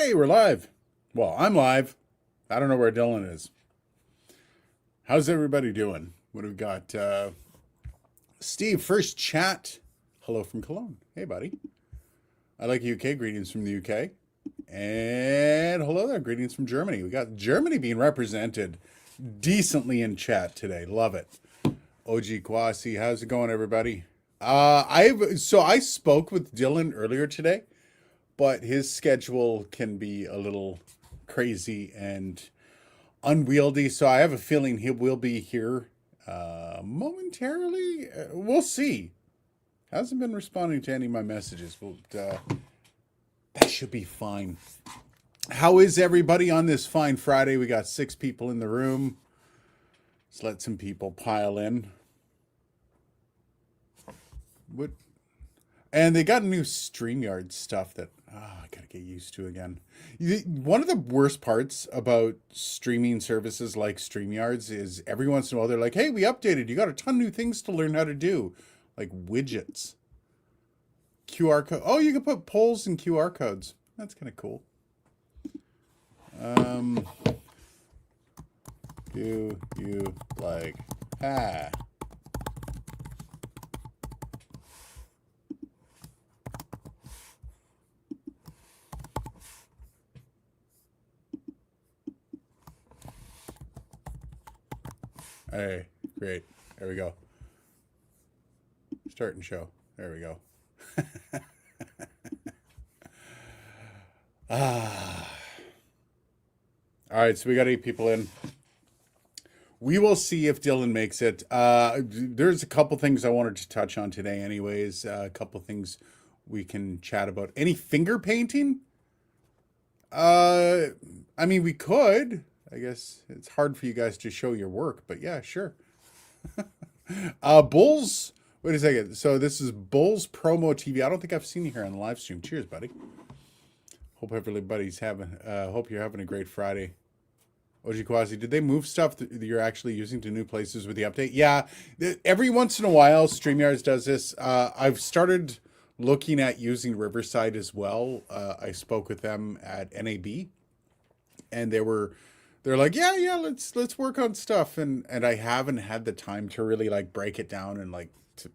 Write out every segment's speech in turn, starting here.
Hey, we're live. Well, I'm live. I don't know where Dylan is. How's everybody doing? What do we got? Steve, first chat. Hello from Cologne. Hey, buddy. I like UK. Greetings from the UK. And hello there. Greetings from Germany. We got Germany being represented decently in chat today. Love it. OG Kwasi, how's it going, everybody? I spoke with Dylan earlier today, but his schedule can be a little crazy and unwieldy. So I have a feeling he will be here momentarily. We'll see. Hasn't been responding to any of my messages, but that should be fine. How is everybody on this fine Friday? We got 6 people in the room. Let's let some people pile in. What? And they got new StreamYard stuff that I gotta get used to again. One of the worst parts about streaming services like StreamYards is every once in a while they're like, hey, we updated. You got a ton of new things to learn how to do. Like widgets. QR code. Oh, you can put polls and QR codes. That's kind of cool. Do you like Hey, great. There we go. Starting show. There we go. All right, so we got 8 people in. We will see if Dylan makes it. There's a couple things I wanted to touch on today anyways. A couple things we can chat about. Any finger painting? I mean, we could. I guess it's hard for you guys to show your work, but yeah, sure. Bulls. Wait a second. So this is Bulls Promo TV. I don't think I've seen you here on the live stream. Cheers, buddy. Hope everybody's having. Hope you're having a great Friday. Oji Kwasi, did they move stuff that you're actually using to new places with the update? Yeah, every once in a while, StreamYards does this. I've started looking at using Riverside as well. I spoke with them at NAB, and they're like, yeah, let's work on stuff, and I haven't had the time to really like break it down and like to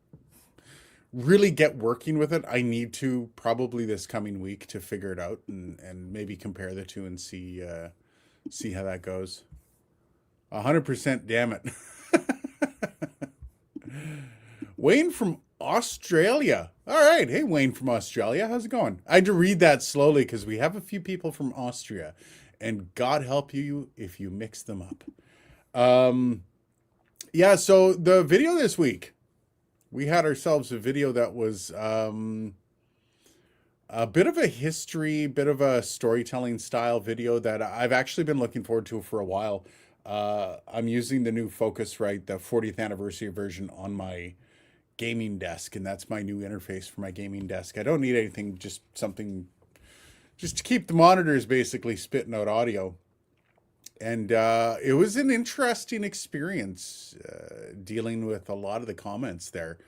really get working with it. I need to probably this coming week to figure it out and maybe compare the two and see how that goes. 100%, damn it. Wayne from Australia. All right. Hey, Wayne from Australia. How's it going? I had to read that slowly because we have a few people from Austria, and God help you if you mix them up. Yeah, so the video this week, we had ourselves a video that was a bit of a history, bit of a storytelling style video that I've actually been looking forward to for a while. I'm using the new Focusrite, the 40th anniversary version on my gaming desk, and that's my new interface for my gaming desk. I don't need anything, just something just to keep the monitors basically spitting out audio. And it was an interesting experience dealing with a lot of the comments there.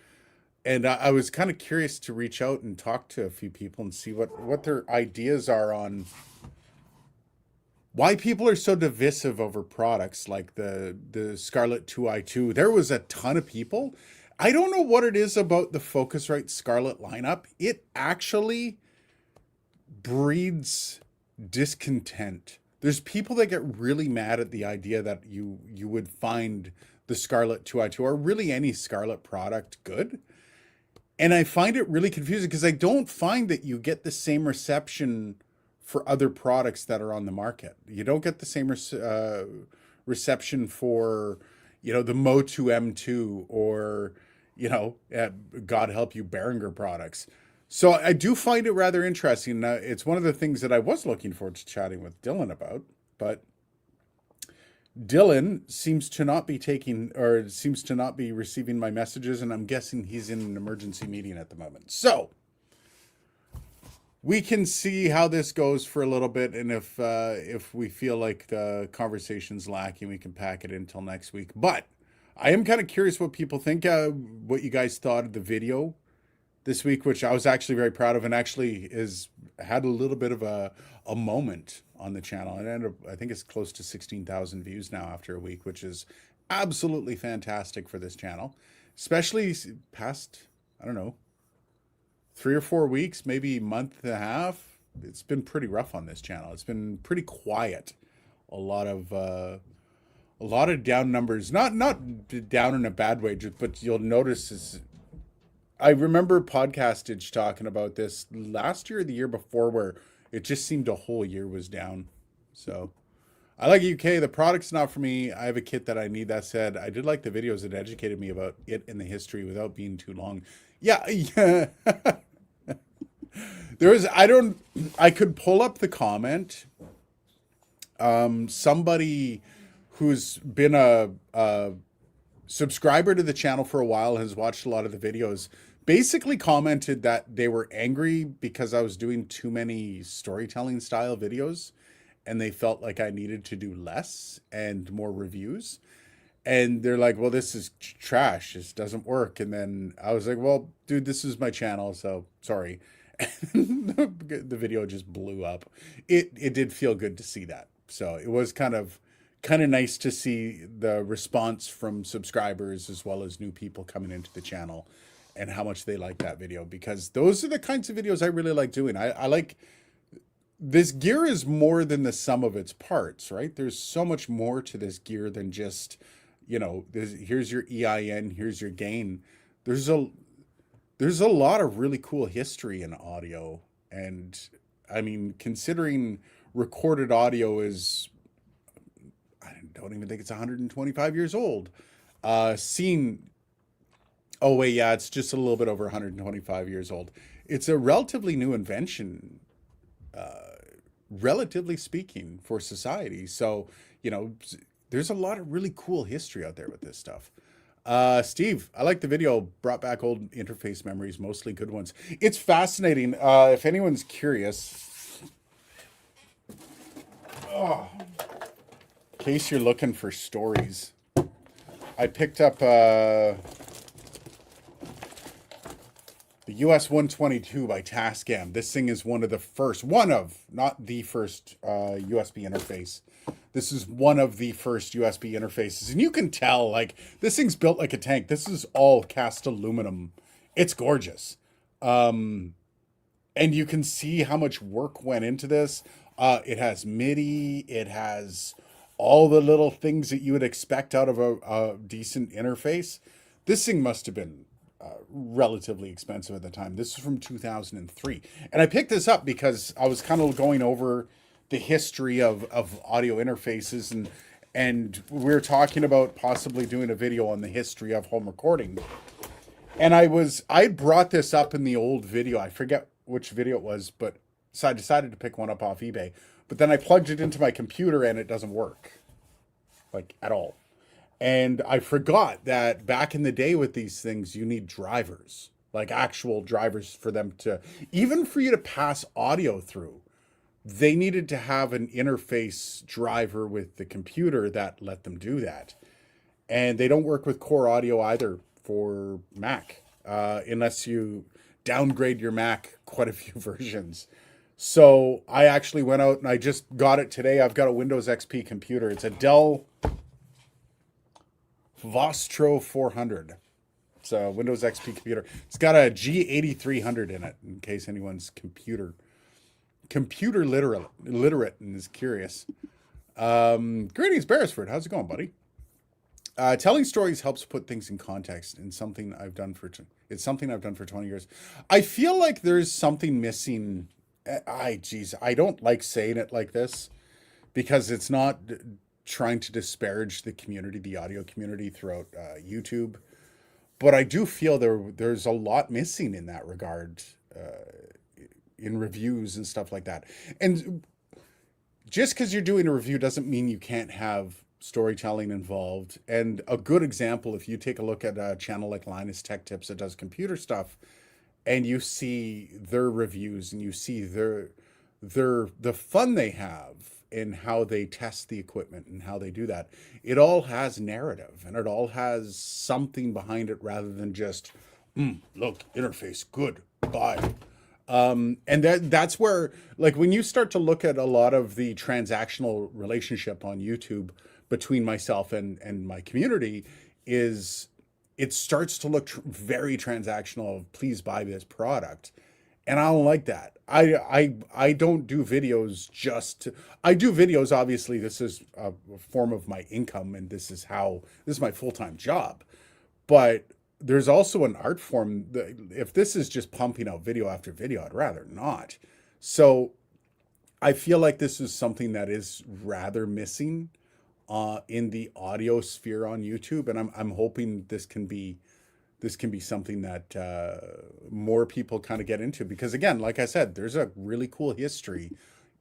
And I was kind of curious to reach out and talk to a few people and see what their ideas are on why people are so divisive over products like the Scarlett 2i2. There was a ton of people. I don't know what it is about the Focusrite Scarlett lineup. It actually breeds discontent. There's people that get really mad at the idea that you would find the Scarlett 2i2 or really any Scarlett product good. And I find it really confusing because I don't find that you get the same reception for other products that are on the market. You don't get the same reception for, the Motu M2 or, God help you, Behringer products. So I do find it rather interesting. It's one of the things that I was looking forward to chatting with Dylan about, but Dylan seems to not be receiving my messages, and I'm guessing he's in an emergency meeting at the moment. So we can see how this goes for a little bit, and if we feel like the conversation's lacking, we can pack it until next week. But I am kind of curious what people think, what you guys thought of the video this week, which I was actually very proud of, and actually is had a little bit of a moment on the channel. And ended up, I think it's close to 16,000 views now after a week, which is absolutely fantastic for this channel, especially past, I don't know, 3 or 4 weeks, maybe month and a half. It's been pretty rough on this channel. It's been pretty quiet. A lot of down numbers, not down in a bad way, but you'll notice is I remember Podcastage talking about this last year or the year before, where it just seemed a whole year was down. So I like UK. The product's not for me. I have a kit that I need. That said, I did like the videos that educated me about it and the history without being too long. Yeah, yeah. I could pull up the comment. Somebody who's been a subscriber to the channel for a while, has watched a lot of the videos, basically commented that they were angry because I was doing too many storytelling style videos and they felt like I needed to do less and more reviews. And they're like, well, this is trash. This doesn't work. And then I was like, well, dude, this is my channel, so sorry. And the video just blew up. It did feel good to see that. So it was kind of nice to see the response from subscribers as well as new people coming into the channel and how much they like that video, because those are the kinds of videos I really like doing. I like, this gear is more than the sum of its parts, right? There's so much more to this gear than just, here's your EIN, here's your gain. There's a lot of really cool history in audio. And I mean, considering recorded audio is, I don't even think it's 125 years old. Oh wait, yeah, it's just a little bit over 125 years old. It's a relatively new invention, relatively speaking, for society. So, there's a lot of really cool history out there with this stuff. Steve, I like the video. Brought back old interface memories, mostly good ones. It's fascinating. If anyone's curious, in case you're looking for stories, I picked up the US 122 by Tascam. This thing is not the first USB interface. This is one of the first USB interfaces. And you can tell, like, this thing's built like a tank. This is all cast aluminum. It's gorgeous. And you can see how much work went into this. It has MIDI. It has all the little things that you would expect out of a decent interface. This thing must have been relatively expensive at the time. This is from 2003. And I picked this up because I was kind of going over the history of audio interfaces, and we were talking about possibly doing a video on the history of home recording. And I brought this up in the old video. I forget which video it was, but so I decided to pick one up off eBay. But then I plugged it into my computer and it doesn't work, like, at all. And I forgot that back in the day with these things, you need drivers, like actual drivers for them to, even for you to pass audio through, they needed to have an interface driver with the computer that let them do that. And they don't work with Core Audio either for Mac, unless you downgrade your Mac quite a few versions. So I actually went out and I just got it today. I've got a Windows XP computer. It's a Dell Vostro 400. It's a Windows XP computer. It's got a G8300 in it, in case anyone's computer literate and is curious. Greetings, Beresford. How's it going, buddy? Telling stories helps put things in context, and it's something I've done for 20 years. I feel like there's something missing. I don't like saying it like this because it's not trying to disparage the community, the audio community throughout YouTube. But I do feel there's a lot missing in that regard, in reviews and stuff like that. And just because you're doing a review doesn't mean you can't have storytelling involved. And a good example, if you take a look at a channel like Linus Tech Tips that does computer stuff, and you see their reviews and you see the fun they have in how they test the equipment and how they do that, it all has narrative and it all has something behind it rather than just, look, interface, good, buy. And that's where, like, when you start to look at a lot of the transactional relationship on YouTube between myself and my community, is it starts to look very transactional of please buy this product. And I don't like that. I don't do videos I do videos. Obviously, this is a form of my income, and this is my full-time job. But there's also an art form that if this is just pumping out video after video, I'd rather not. So I feel like this is something that is rather missing in the audio sphere on YouTube, and I'm hoping this can be something that more people kind of get into, because again, like I said, there's a really cool history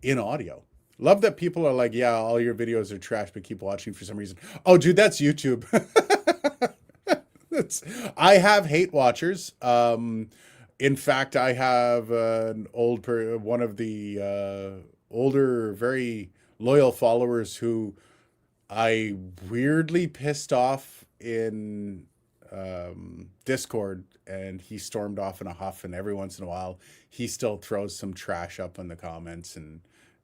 in audio. Love that people are like, yeah, all your videos are trash, but keep watching for some reason. Oh, dude, that's YouTube. I have hate watchers. In fact, I have one of the older, very loyal followers who I weirdly pissed off in Discord, and he stormed off in a huff, and every once in a while he still throws some trash up in the comments and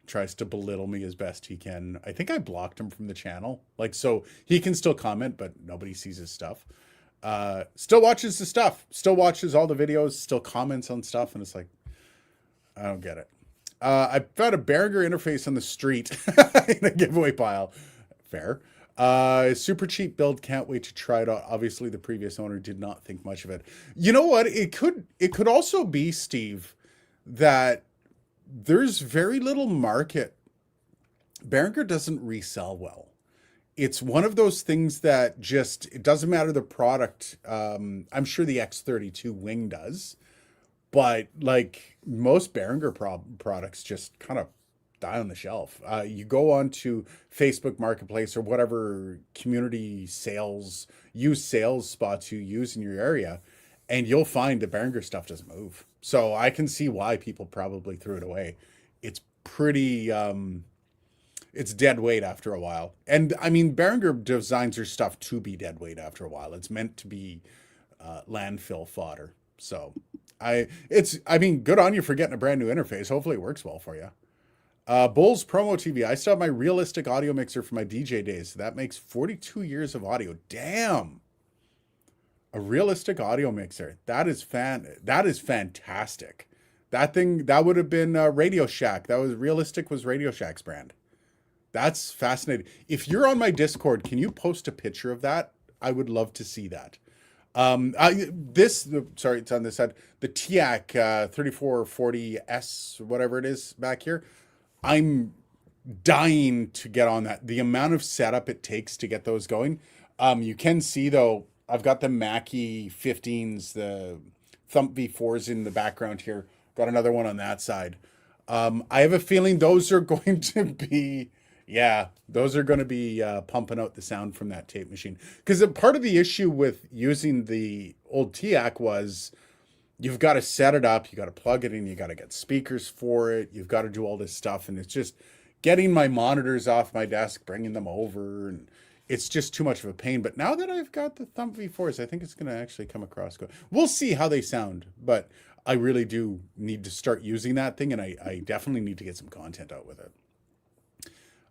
tries to belittle me as best he can. I think I blocked him from the channel, like, so he can still comment, but nobody sees his stuff. Still watches the stuff, still watches all the videos, still comments on stuff, and it's like, I don't get it. I found a Behringer interface on the street in a giveaway pile. Fair. Super cheap build. Can't wait to try it out. Obviously, the previous owner did not think much of it. You know what? It could also be, Steve, that there's very little market. Behringer doesn't resell well. It's one of those things that just, it doesn't matter the product. I'm sure the X32 Wing does, but like most Behringer products just kind of die on the shelf. You go on to Facebook Marketplace or whatever community used sales spots you use in your area, and you'll find the Behringer stuff doesn't move. So I can see why people probably threw it away. It's pretty, it's dead weight after a while. And I mean, Behringer designs their stuff to be dead weight after a while. It's meant to be landfill fodder. So I mean, good on you for getting a brand new interface. Hopefully it works well for you. Bulls Promo TV. I still have my realistic audio mixer from my DJ days. That makes 42 years of audio. Damn. A realistic audio mixer. That is fantastic. That thing, that would have been Radio Shack. Realistic was Radio Shack's brand. That's fascinating. If you're on my Discord, can you post a picture of that? I would love to see that. Sorry, it's on this side. The TIAC 3440S, whatever it is back here. I'm dying to get on that. The amount of setup it takes to get those going. You can see though, I've got the Mackie 15s, the Thump V4s in the background here. Got another one on that side. I have a feeling those are going to be, pumping out the sound from that tape machine. Because part of the issue with using the old TIAC was you've got to set it up, you got to plug it in, you got to get speakers for it, you've got to do all this stuff, and it's just getting my monitors off my desk, bringing them over, and it's just too much of a pain. But now that I've got the Thump V4s, I think it's going to actually come across good. We'll see how they sound, but I really do need to start using that thing, and I definitely need to get some content out with it.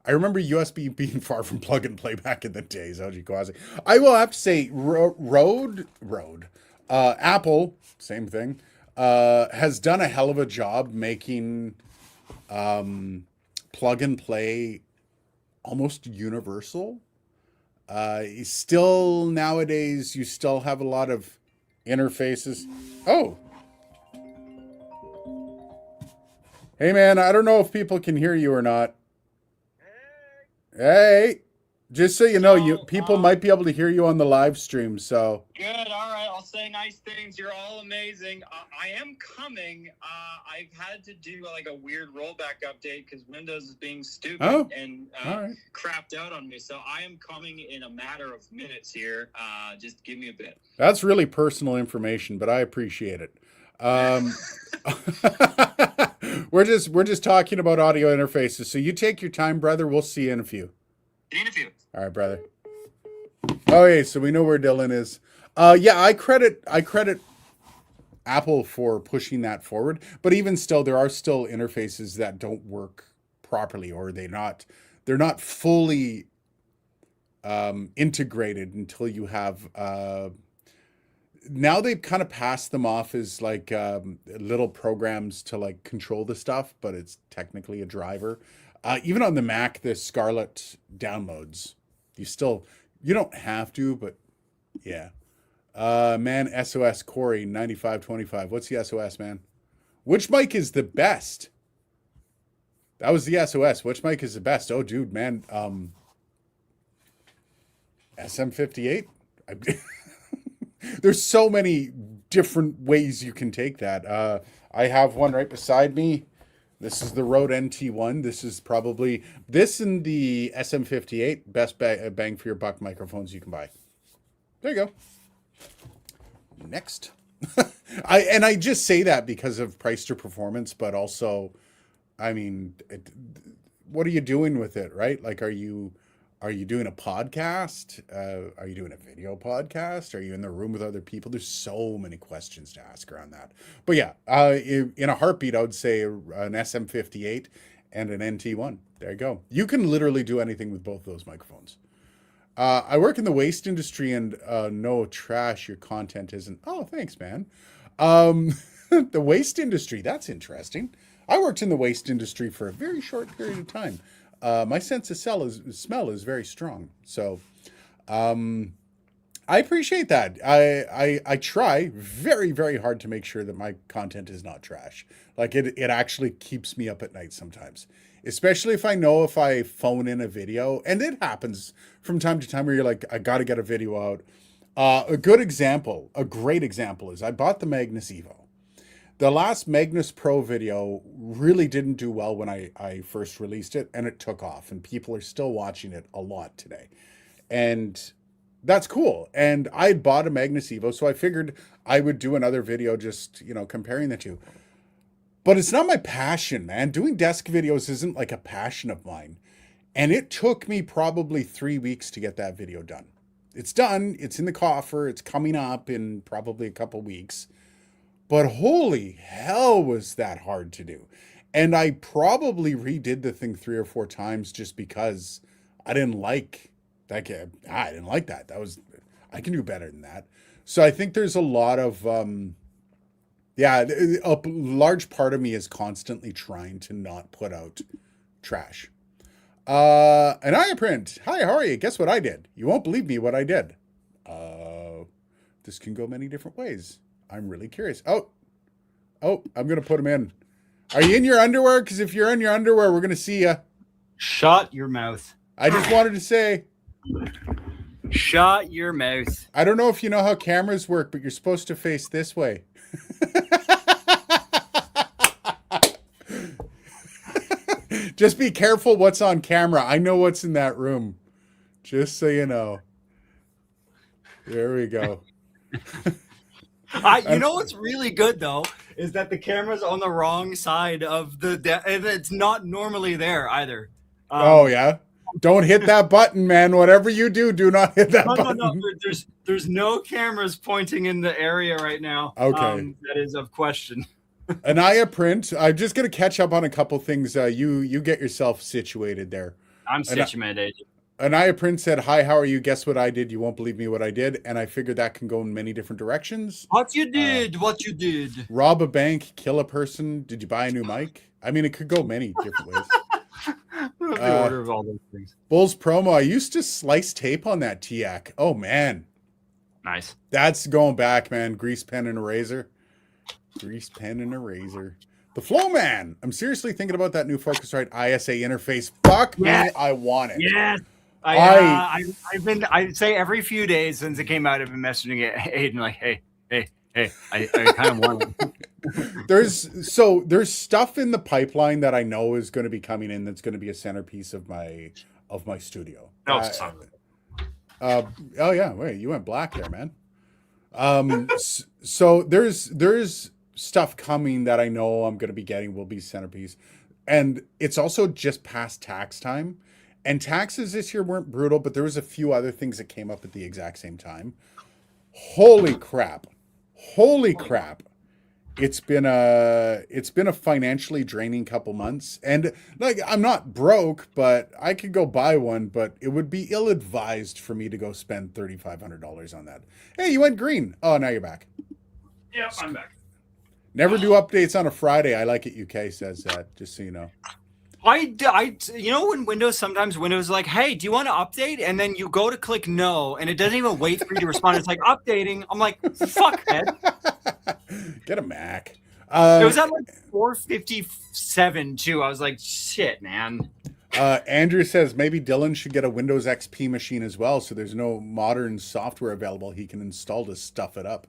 I remember USB being far from plug and play back in the days. OG Quasi. I will have to say, Apple, same thing, has done a hell of a job making plug and play almost universal. Still nowadays, you still have a lot of interfaces. Oh. Hey man, I don't know if people can hear you or not. Hey. Just so you know, people might be able to hear you on the live stream, so. Good, all right, I'll say nice things. You're all amazing. I am coming. I've had to do like a weird rollback update because Windows is being stupid and crapped out on me. So I am coming in a matter of minutes here. Just give me a bit. That's really personal information, but I appreciate it. We're just talking about audio interfaces. So you take your time, brother. We'll see you in a few. See you in a few. All right, brother. Okay, so we know where Dylan is. Yeah, I credit Apple for pushing that forward. But even still, there are still interfaces that don't work properly, or they're not fully integrated until you have. Now they've kind of passed them off as like little programs to like control the stuff, but it's technically a driver. Even on the Mac, the Scarlett downloads, you don't have to, but yeah. Man, SOS Corey 9525. What's the SOS, man? Which mic is the best? That was the SOS. Which mic is the best? Oh, dude, man. SM58. There's so many different ways you can take that. I have one right beside me. This is the Rode NT1. This is probably this and the SM58 best bang for your buck microphones you can buy. There you go. Next. I just say that because of price to performance, but also, I mean, what are you doing with it, right? Like, are you doing a podcast? Are you doing a video podcast? Are you in the room with other people? There's so many questions to ask around that. But yeah, in a heartbeat, I would say an SM58 and an NT1. There you go. You can literally do anything with both those microphones. I work in the waste industry, and no trash, your content isn't. Oh, thanks, man. The waste industry, that's interesting. I worked in the waste industry for a very short period of time. My sense of smell is very strong. So I appreciate that. I try very, very hard to make sure that my content is not trash. Like it actually keeps me up at night sometimes. Especially if I phone in a video, and it happens from time to time where you're like, I got to get a video out. A great example is I bought the Magnus Evo. The last Magnus Pro video really didn't do well when I first released it, and it took off, and people are still watching it a lot today. And that's cool. And I bought a Magnus Evo, so I figured I would do another video just, comparing the two. But it's not my passion, man. Doing desk videos isn't like a passion of mine. And it took me probably 3 weeks to get that video done. It's done. It's in the coffer. It's coming up in probably a couple weeks. But holy hell was that hard to do. And I probably redid the thing 3 or 4 times just because I didn't like that. I didn't like that. I can do better than that. So I think there's a lot of... a large part of me is constantly trying to not put out trash. And Print. Hi, how are you? Guess what I did? You won't believe me what I did. This can go many different ways. I'm really curious. Oh, I'm going to put them in. Are you in your underwear? Because if you're in your underwear, we're going to see you. Shut your mouth. I just wanted to say. Shut your mouth. I don't know if you know how cameras work, but you're supposed to face this way. Just be careful what's on camera. I know what's in that room. Just so you know. There we go. You know what's really good though is that the camera's on the wrong side of and it's not normally there either. Oh yeah. Don't hit that button, man. Whatever you do, do not hit that button. No. There's no cameras pointing in the area right now. Okay. That is of question. Anaya Print, I'm just going to catch up on a couple things. You get yourself situated there. I'm situated. Anaya Print said, hi, how are you? Guess what I did? You won't believe me what I did. And I figured that can go in many different directions. What you did. Rob a bank, kill a person. Did you buy a new mic? I mean, it could go many different ways. The order of all those things. Bulls promo. I used to slice tape on that TIAC. Oh, man. Nice. That's going back, man. Grease pen and eraser. Grease pen and eraser. The Flow Man. I'm seriously thinking about that new Focusrite ISA interface. Fuck me, I want it. Yes. I'd say every few days since it came out, I've been messaging it, Aiden, like, hey, I kind of want it. There's stuff in the pipeline that I know is going to be coming in that's going to be a centerpiece of my studio. Oh yeah, wait, you went black there, man. So there's stuff coming that I know I'm going to be getting will be centerpiece, and it's also just past tax time, and taxes this year weren't brutal, but there was a few other things that came up at the exact same time. Holy crap. it's been a financially draining couple months, and like I'm not broke, but I could go buy one, but it would be ill advised for me to go spend $3,500 on that. Hey, you went green. Oh, now you're back. Yeah, I'm back. Never do updates on a Friday. I like it. UK says that, just so you know. You know, when Windows is like, hey, do you want to update? And then you go to click no, and it doesn't even wait for you to respond. It's like updating. I'm like, fuck, man. Get a Mac. It was at like 457 too. I was like, shit, man. Andrew says maybe Dylan should get a Windows XP machine as well, so there's no modern software available he can install to stuff it up.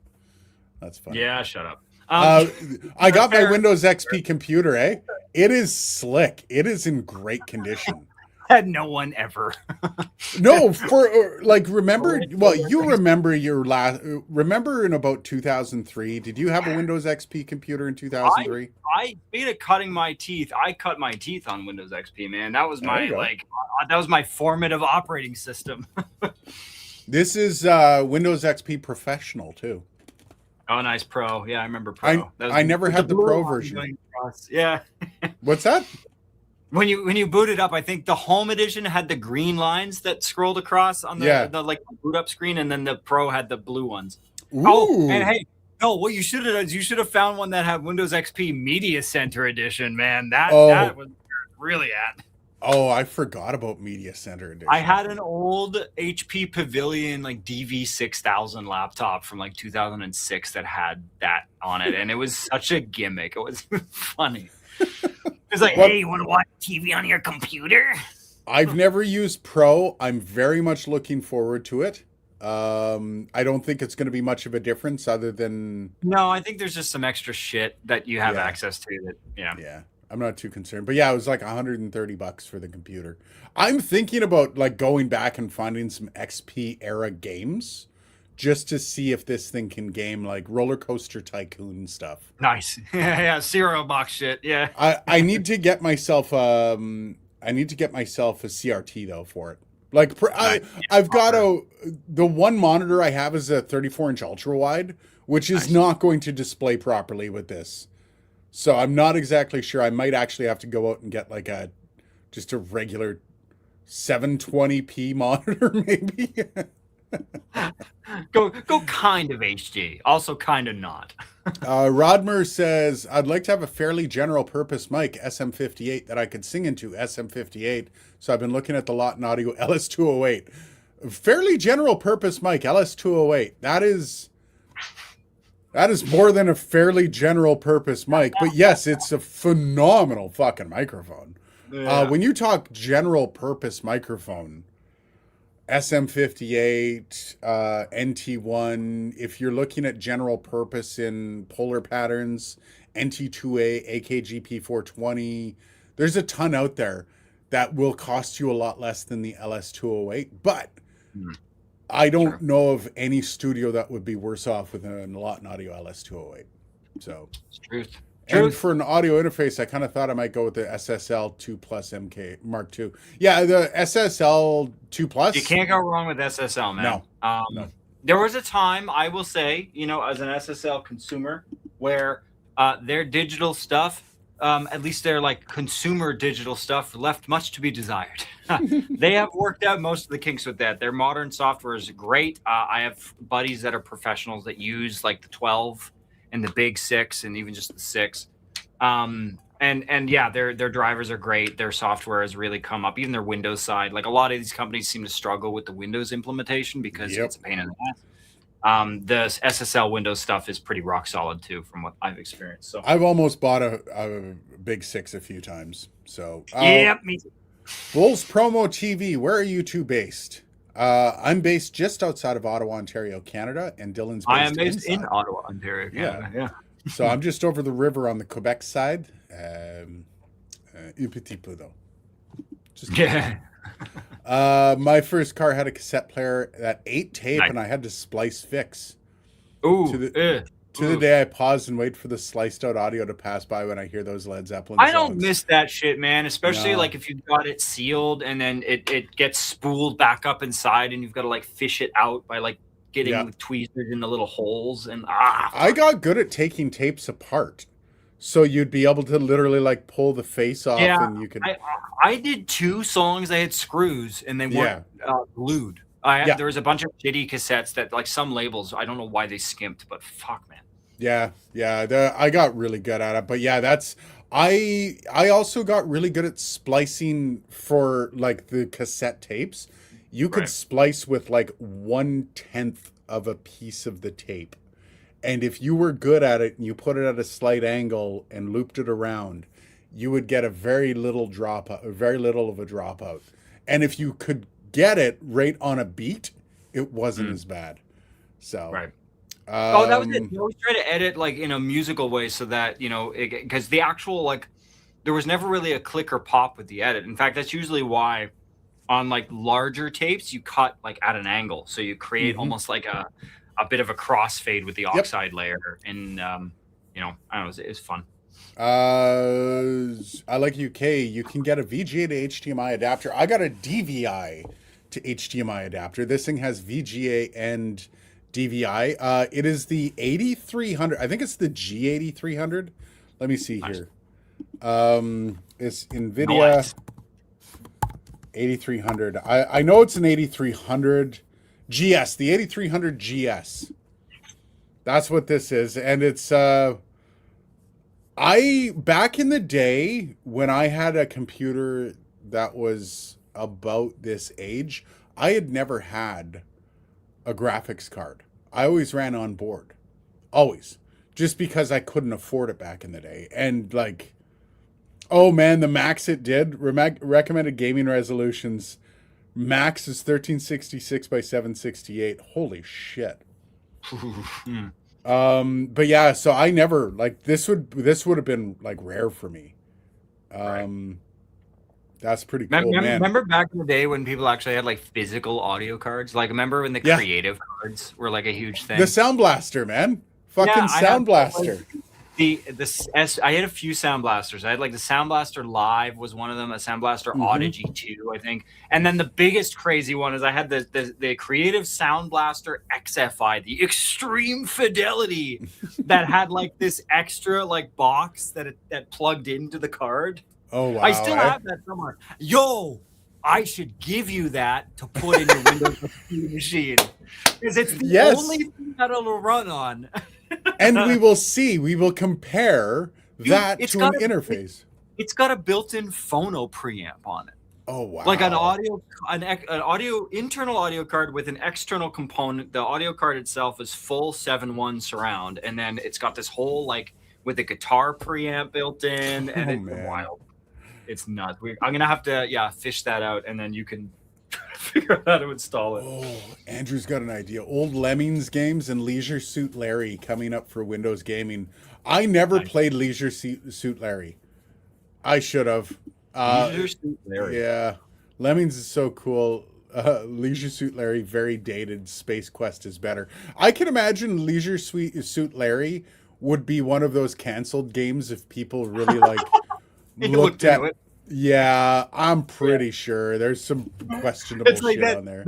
That's funny. Yeah, shut up. I got my Windows XP computer, eh? It is slick. It is in great condition. Had no one ever. No, for like, remember, well, you remember remember in about 2003, did you have a Windows XP computer in 2003? I made it cutting my teeth. I cut my teeth on Windows XP, man. That was my formative operating system. This is Windows XP Professional too. Oh, nice Pro. Yeah, I remember Pro. I never had the Pro version. Yeah. What's that? When you boot it up, I think the Home Edition had the green lines that scrolled across on the like boot up screen, and then the Pro had the blue ones. Ooh. Oh, and hey, no, what you should have done is you should have found one that had Windows XP Media Center Edition, man. That was really at. Oh, I forgot about Media Center Edition. I had an old HP Pavilion like DV6000 laptop from like 2006 that had that on it, and it was such a gimmick. It was funny. It's like, hey, you want to watch TV on your computer? I've never used Pro. I'm very much looking forward to it. I don't think it's going to be much of a difference other than... No, I think there's just some extra shit that you have access to. Yeah, I'm not too concerned. But yeah, it was like $130 for the computer. I'm thinking about like going back and finding some XP era games just to see if this thing can game like Roller Coaster Tycoon stuff. Nice. Yeah, cereal box shit. Yeah. I need to get myself a CRT though for it. Like I've got the one monitor I have is a 34-inch ultra wide, which is not going to display properly with this. So I'm not exactly sure. I might actually have to go out and get like just a regular 720p monitor maybe. Go kind of HD, also kind of not. Rodmer says, I'd like to have a fairly general purpose mic, SM58, that I could sing into SM58. So I've been looking at the Lot Audio LS208. Fairly general purpose mic, LS208. That is more than a fairly general purpose mic. But yes, it's a phenomenal fucking microphone. Yeah. When you talk general purpose microphone, SM58, NT1, if you're looking at general purpose in polar patterns, NT2A, AKGP420, there's a ton out there that will cost you a lot less than the LS208, but I don't know of any studio that would be worse off with a Lot Audio LS208. So, Truth. And for an audio interface, I kind of thought I might go with the SSL 2 Plus MK Mark II. Yeah, the SSL 2 Plus. You can't go wrong with SSL, man. No. There was a time, I will say, as an SSL consumer, where their digital stuff, at least their like consumer digital stuff, left much to be desired. They have worked out most of the kinks with that. Their modern software is great. I have buddies that are professionals that use like the 12 and the big 6 and even just the 6. And yeah, their drivers are great. Their software has really come up, even their Windows side. Like a lot of these companies seem to struggle with the Windows implementation because it's a pain in the ass. The SSL Windows stuff is pretty rock solid too, from what I've experienced. So I've almost bought a big 6 a few times. So me too. Bulls Promo TV, where are you two based? I'm based just outside of Ottawa, Ontario, Canada, and Dylan's based I am based in Ottawa, Ontario, Canada. Yeah. So I'm just over the river on the Quebec side. Un petit peu though. Just my first car had a cassette player that ate tape, and I had to splice fix. To the day I pause and wait for the sliced out audio to pass by when I hear those Led Zeppelin songs. I don't miss that shit, man. Especially like if you've got it sealed and then it gets spooled back up inside and you've got to like fish it out by like getting tweezers in the little holes, and I got good at taking tapes apart. So you'd be able to literally like pull the face off, and you could. I did 2 songs. They had screws, and they weren't glued. There was a bunch of shitty cassettes that, like, some labels, I don't know why they skimped, but fuck, man. Yeah. I got really good at it, but yeah, that's. I also got really good at splicing for like the cassette tapes. You could splice with like 1/10 of a piece of the tape. And if you were good at it and you put it at a slight angle and looped it around, you would get a very little of a dropout. And if you could get it right on a beat, it wasn't as bad. So that was it. I always try to edit like in a musical way so that, because the actual, like, there was never really a click or pop with the edit. In fact, that's usually why on like larger tapes you cut like at an angle, so you create almost like a bit of a crossfade with the oxide layer, and I don't know, it was fun. I like UK. You can get a VGA to HDMI adapter. I got a DVI to HDMI adapter. This thing has VGA and DVI. It is the 8300. I think it's the G8300. Let me see here. It's NVIDIA 8300. I know it's an 8300 GS, the 8300 GS. That's what this is. And it's back in the day when I had a computer that was about this age, I had never had a graphics card. I always ran on board. Always. Just because I couldn't afford it back in the day. And like, oh man, the max it did. Recommended gaming resolutions. Max is 1366 by 768. Holy shit. But yeah, so I never, like, this would have been like rare for me. That's pretty cool, man. Remember back in the day when people actually had like physical audio cards? Like, remember when the creative cards were like a huge thing? The Sound Blaster, man. Fucking Sound Blaster. I had a few Sound Blasters. I had like the Sound Blaster Live was one of them, a Sound Blaster Audigy 2, I think. And then the biggest crazy one is I had the Creative Sound Blaster XFI, the Extreme Fidelity, that had like this extra like box that plugged into the card. Oh wow. I still have that somewhere. Yo, I should give you that to put in your Windows machine. Because it's the only thing that it'll run on. And we will compare that to an interface. It's got a built-in phono preamp on it. Oh wow! Like an internal audio card with an external component. The audio card itself is full 7.1 surround, and then it's got this whole like with a guitar preamp built in, and it's wild. It's nuts. I'm gonna have to fish that out, and then you can figure out how to install it. Oh, Andrew's got an idea. Old Lemmings games and Leisure Suit Larry coming up for Windows Gaming. I never played Leisure Suit Larry. I should have. Leisure Suit Larry. Yeah. Lemmings is so cool. Leisure Suit Larry, very dated. Space Quest is better. I can imagine Leisure Suit Larry would be one of those canceled games if people really like looked at it. Yeah, I'm pretty sure there's some questionable shit on there.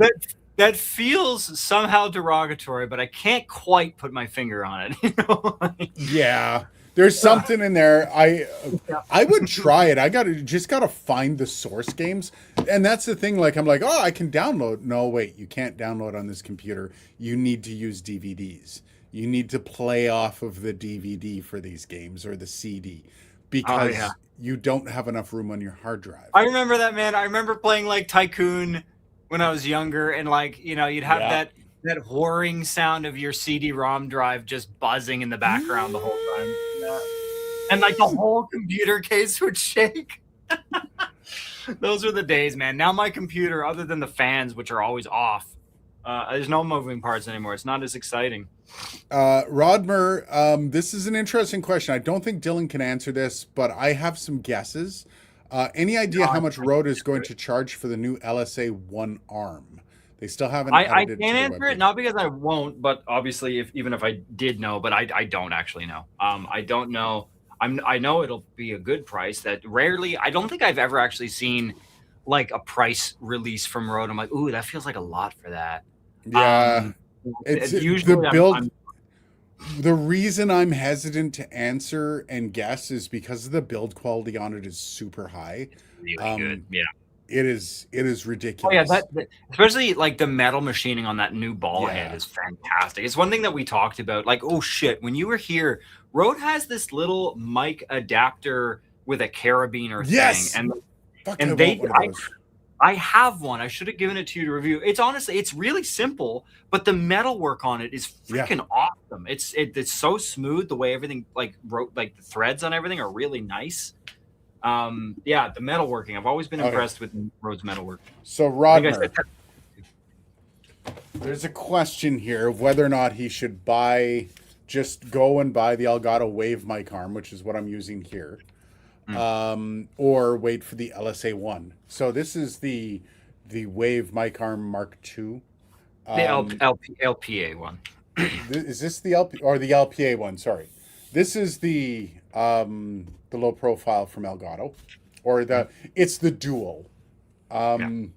That feels somehow derogatory, but I can't quite put my finger on it. Yeah, there's something in there. I would try it. I gotta find the source games, and that's the thing. Like I'm like, oh, I can download. No, wait, you can't download on this computer. You need to use DVDs. You need to play off of the DVD for these games or the CD. Because you don't have enough room on your hard drive. I remember that, man. I remember playing like Tycoon when I was younger, and like you'd have that whirring sound of your CD-ROM drive just buzzing in the background the whole time, and like the whole computer case would shake. Those were the days, man. Now my computer, other than the fans, which are always off, there's no moving parts anymore. It's not as exciting. Rodmer, this is an interesting question. I don't think Dylan can answer this, but I have some guesses. Any idea how much Rode is going to charge for the new LSA 1 ARM? They still haven't. I can't answer it, not because I won't, but obviously, even if I did know, but I don't actually know. I don't know. I know it'll be a good price. That rarely, I don't think I've ever actually seen like a price release from Rode. I'm like, ooh, that feels like a lot for that. Yeah. It's Usually the build. I'm The reason I'm hesitant to answer and guess is because the build quality on it is super high. really good. Yeah. It is Oh ridiculous. yeah, especially like the metal machining on that new ball Yeah. head is fantastic. It's one thing that we talked about. Like, oh shit, when you were here, Rode has this little mic adapter with a carabiner Yes. thing, Fuck, and I they want one of those. I have one. I should have given it to you to review. It's honestly, it's really simple, but the metal work on it is freaking awesome. It's so smooth. The way everything like the threads on everything are really nice. Yeah, the metalworking. I've always been impressed with Rode's metalwork. So Rodmer, there's a question here of whether or not he should just go and buy the Elgato Wave mic arm, which is what I'm using here, or wait for the LSA1. So this is the Wave mic arm Mark II. The LPA one. Is this the LP or the LPA one? Sorry, this is the low profile from Elgato, or it's the dual. I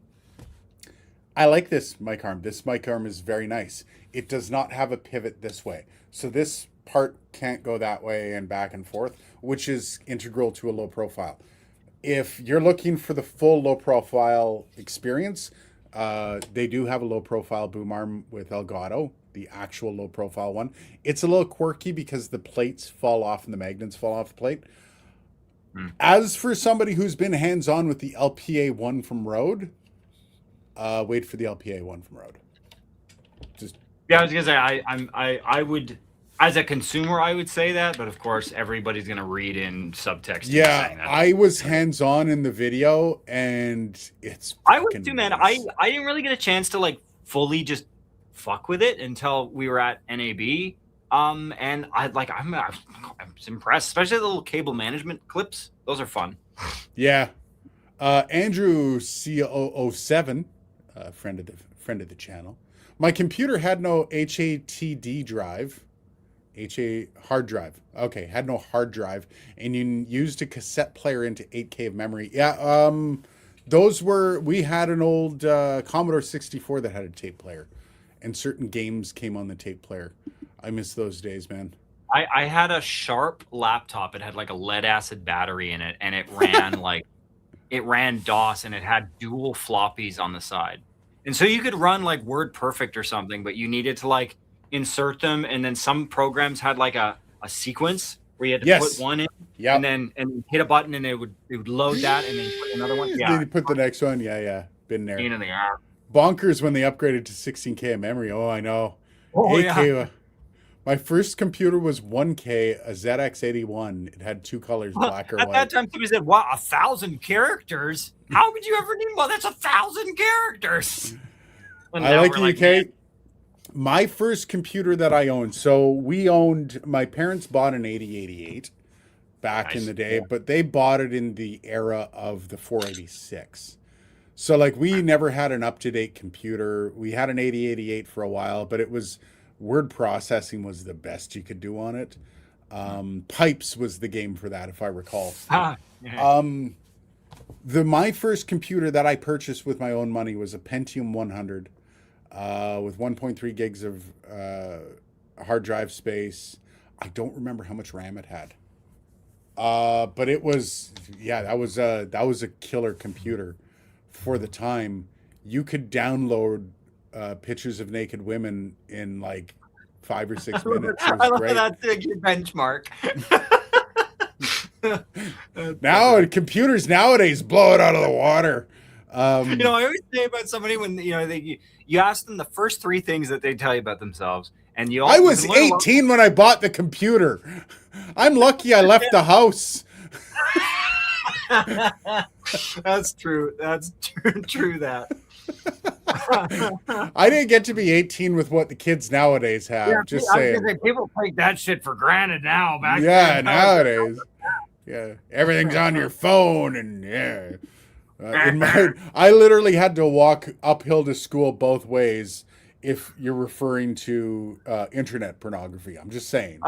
like this mic arm. This mic arm is very nice. It does not have a pivot this way, so this part can't go that way and back and forth, which is integral to a low profile. If you're looking for the full low profile experience, they do have a low profile boom arm with Elgato, the actual low profile one. It's a little quirky because the plates fall off and the magnets fall off the plate. As for somebody who's been hands-on with the LPA one from Rode, wait for the LPA one from Rode. I was gonna say I would, as a consumer, I would say that, but of course everybody's gonna read in subtext. Yeah, saying that. I was hands-on in the video, and it's. I was too, man. Nice. I didn't really get a chance to like fully just fuck with it until we were at NAB. And I'm impressed, especially the little cable management clips. Those are fun. Yeah. Andrew C007, friend of the channel. My computer had no HATD drive. Hard drive. Okay, had no hard drive, and you used a cassette player into 8K of memory. Yeah, we had an old Commodore 64 that had a tape player, and certain games came on the tape player. I miss those days, man. I had a Sharp laptop. It had like a lead acid battery in it, and it ran it ran DOS, and it had dual floppies on the side. And so you could run like WordPerfect or something, but you needed to like insert them, and then some programs had like a sequence where you had to put one in, and then hit a button, and it would load that, and then put another one. Yeah, then you put the next one. Yeah, been there. Pain in the ass. Bonkers when they upgraded to 16K of memory. Oh, I know. Oh 8K. yeah. My first computer was 1K, a ZX81. It had two colors, black or white. At that time, somebody said, "Wow, 1,000 characters? How could you ever need one? That's 1,000 characters." I like you, Kate. My first computer that I owned. So my parents bought an 8088 back in the day, but they bought it in the era of the 486. So like we never had an up-to-date computer. We had an 8088 for a while, but it was word processing was the best you could do on it. Pipes was the game for that, if I recall. My first computer that I purchased with my own money was a Pentium 100 with 1.3 gigs of hard drive space. I don't remember how much RAM it had, but it was that was a killer computer for the time. You could download pictures of naked women in like 5 or 6 minutes. It was I love great. That's a good benchmark. Now computers nowadays blow it out of the water. I always say about somebody when you ask them the first 3 things that they tell you about themselves, and I was 18 when I bought the computer. I'm lucky I left the house. That's true. That's true. That. I didn't get to be 18 with what the kids nowadays have. Yeah, just saying. People take that shit for granted now. Back then, nowadays. Yeah, everything's on your phone, and I literally had to walk uphill to school both ways. If you're referring to internet pornography, I'm just saying.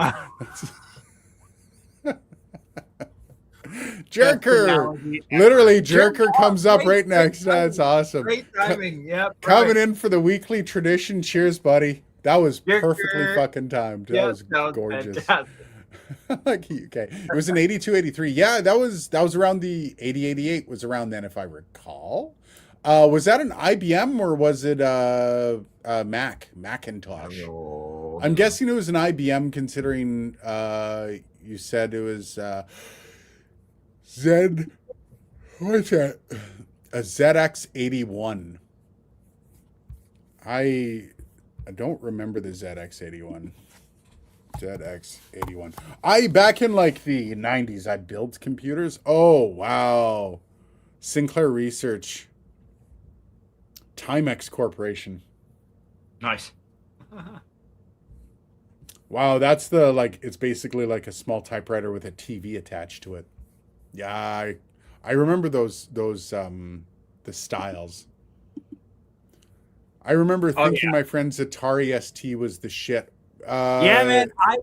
Jerker, literally, Jerker comes up right next. That's awesome. Great timing. Yep. Coming in for the weekly tradition. Cheers, buddy. That was You're perfectly good. fucking timed. That Yeah, was that was gorgeous. fantastic. Like, okay. It was an 82, 83. Yeah, that was around the 80, 88 was around then, if I recall. Was that an IBM or was it Macintosh? Oh. I'm guessing it was an IBM, considering you said it was Z. What's that? A ZX81. I don't remember the ZX81. ZX81. Back in like the 90s, I built computers. Oh, wow. Sinclair Research. Timex Corporation. Nice. Wow, that's the, like, it's basically like a small typewriter with a TV attached to it. Yeah, I remember those the styles. I remember thinking my friend's Atari ST was the shit. Yeah, man. I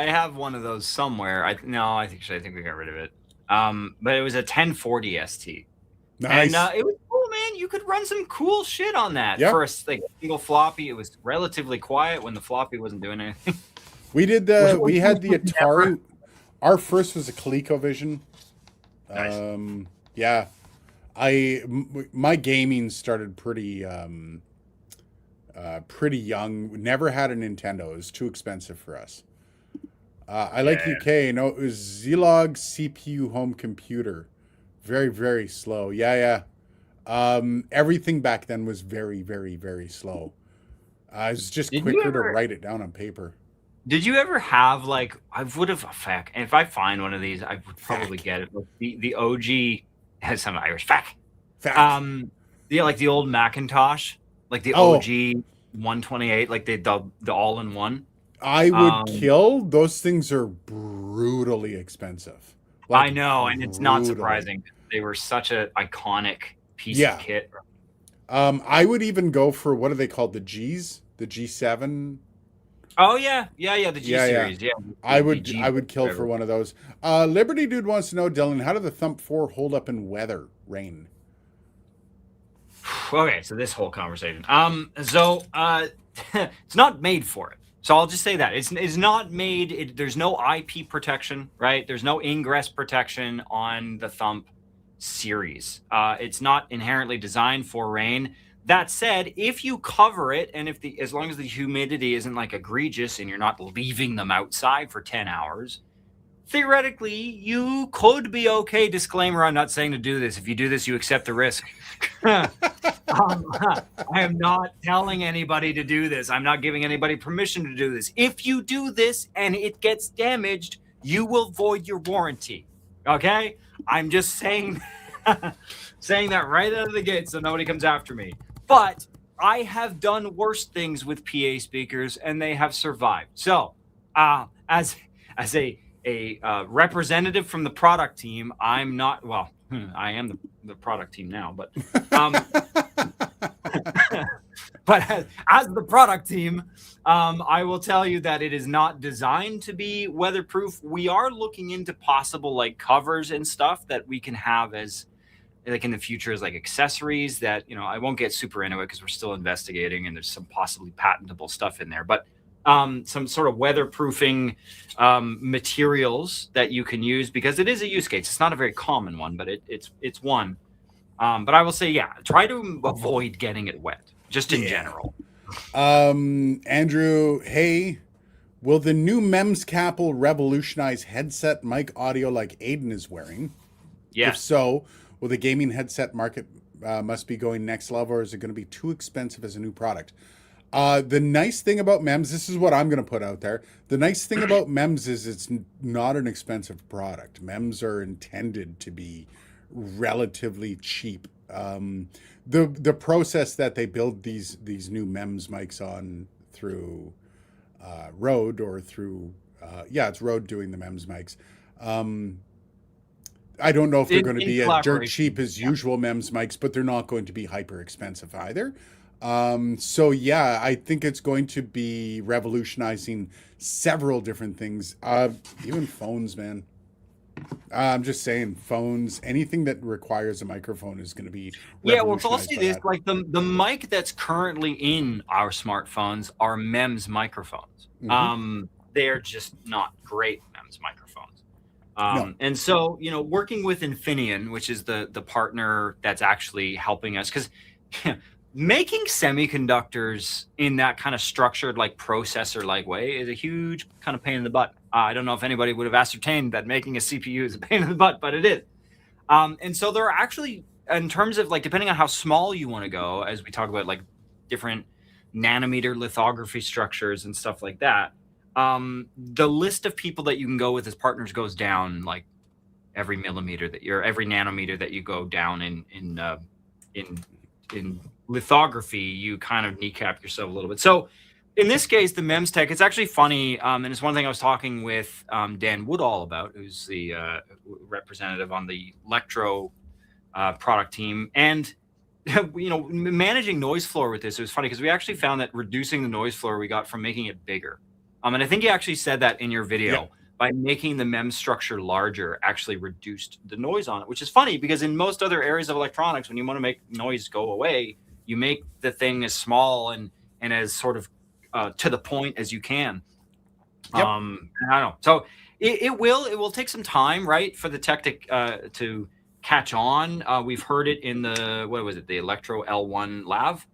have one of those somewhere. I think we got rid of it. But it was a 1040 ST. Nice. And it was cool, man. You could run some cool shit on that. Yep. For a single floppy, it was relatively quiet when the floppy wasn't doing anything. We had the Atari. Our first was a ColecoVision. Nice. Yeah. My gaming started pretty young. Never had a Nintendo. It was too expensive for us. I like UK. No, it was Zilog CPU home computer. Very, very slow. Yeah. Everything back then was very, very, very slow. It was just quicker to write it down on paper. Did you ever have, like, I would have, and if I find one of these, I would probably get it. Like the OG has some Irish fact. Like the old Macintosh, like the OG 128, like the all-in-one. I would kill. Those things are brutally expensive. Like, I know, and it's not surprising. They were such an iconic piece of kit. I would even go for, what are they called? The Gs? The G7? Oh, yeah. The G series. Yeah. I would kill for one of those. Liberty Dude wants to know, Dylan, how did the Thump 4 hold up in rain? Okay, so this whole conversation. It's not made for it. So I'll just say that it's not made. There's no IP protection, right? There's no ingress protection on the Thump series. It's not inherently designed for rain. That said, if you cover it, and as long as the humidity isn't like egregious and you're not leaving them outside for 10 hours, theoretically you could be okay. Disclaimer: I'm not saying to do this. If you do this, you accept the risk. I am not telling anybody to do this. I'm not giving anybody permission to do this. If you do this and it gets damaged, you will void your warranty. Okay? I'm just saying that right out of the gate so nobody comes after me. But I have done worse things with PA speakers and they have survived. So, as a representative from the product team, I'm not, well, I am the product team now, but but as the product team, I will tell you that it is not designed to be weatherproof. We are looking into possible like covers and stuff that we can have as like in the future as like accessories that, I won't get super into it because we're still investigating and there's some possibly patentable stuff in there, but some sort of weatherproofing materials that you can use because it is a use case. It's not a very common one, but it's one. But I will say, try to avoid getting it wet, just in general. Andrew, hey, will the new MEMS Capel revolutionize headset mic audio like Aiden is wearing? Yeah. If so, will the gaming headset market must be going next level, or is it going to be too expensive as a new product? The nice thing about MEMS, this is what I'm going to put out there. The nice thing about MEMS is it's not an expensive product. MEMS are intended to be relatively cheap. The process that they build these new MEMS mics on through Rode or through it's Rode doing the MEMS mics. I don't know if they're going to be as dirt cheap as usual MEMS mics, but they're not going to be hyper expensive either. I think it's going to be revolutionizing several different things. Even phones, man. I'm just saying, phones, anything that requires a microphone is going to be Yeah, well, so I'll revolutionized say by this: that. like the mic that's currently in our smartphones are MEMS microphones. They're just not great MEMS microphones. No. And so, working with Infineon, which is the partner that's actually helping us, because making semiconductors in that kind of structured, like processor like way is a huge kind of pain in the butt. I don't know if anybody would have ascertained that making a CPU is a pain in the butt, but it is. And so there are actually, in terms of like, depending on how small you want to go, as we talk about like different nanometer lithography structures and stuff like that, the list of people that you can go with as partners goes down like every nanometer that you go down in lithography, you kind of kneecap yourself a little bit. So in this case, the MEMS tech, it's actually funny. And it's one thing I was talking with Dan Woodall about, who's the representative on the Electro product team. And, managing noise floor with this, it was funny because we actually found that reducing the noise floor we got from making it bigger. And I think you actually said that in your video. Yeah. By making the MEMS structure larger actually reduced the noise on it, which is funny because in most other areas of electronics, when you want to make noise go away, you make the thing as small and as sort of to the point as you can. Yep. I don't know. So it will take some time, right, for the tech to catch on. We've heard it in the Electro L1 Lav,